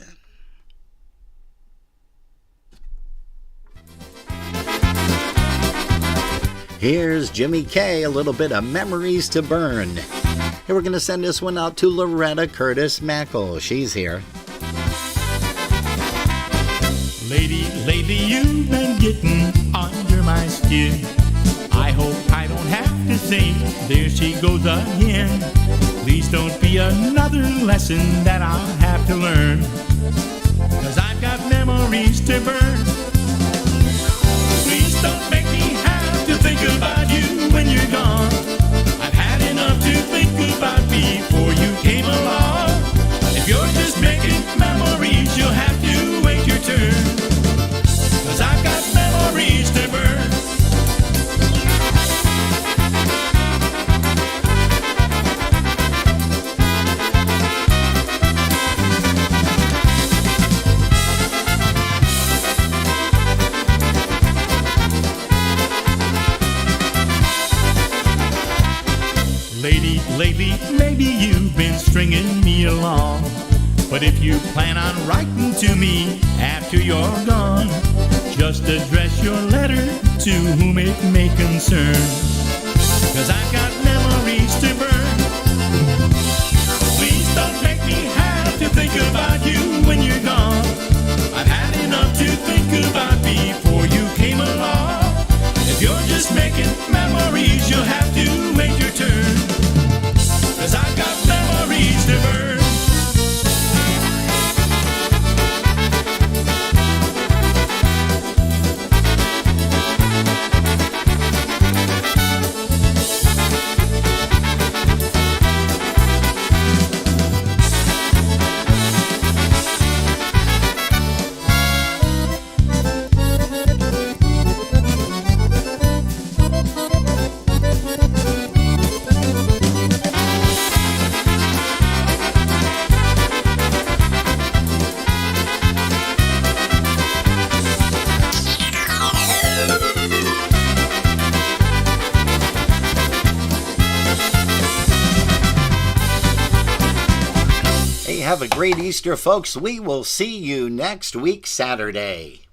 Here's Jimmy K, a little bit of Memories to Burn. Hey, we're going to send this one out to Loretta Curtis Mackle. She's here. Lady, lately you've been getting under my skin. I hope I don't have to say, there she goes again. Please don't be another lesson that I'll have to learn, 'cause I've got memories to burn. Please don't make me have to think about you when you're gone. I've had enough to think about before you came along. If you're just making memories, you'll have to wait your turn, 'cause I've got memories to burn. Lady, lately, maybe you've been stringing me along, but if you plan on writing to me after you're gone, just address your letter to whom it may concern, 'cause I've got memories to burn. Please don't make me have to think about you when you're gone. I've had enough to think about before you came along. If you're just making memories, you'll have to wait your turn, 'cause I've got memories to burn. Have a great Easter, folks. We will see you next week, Saturday.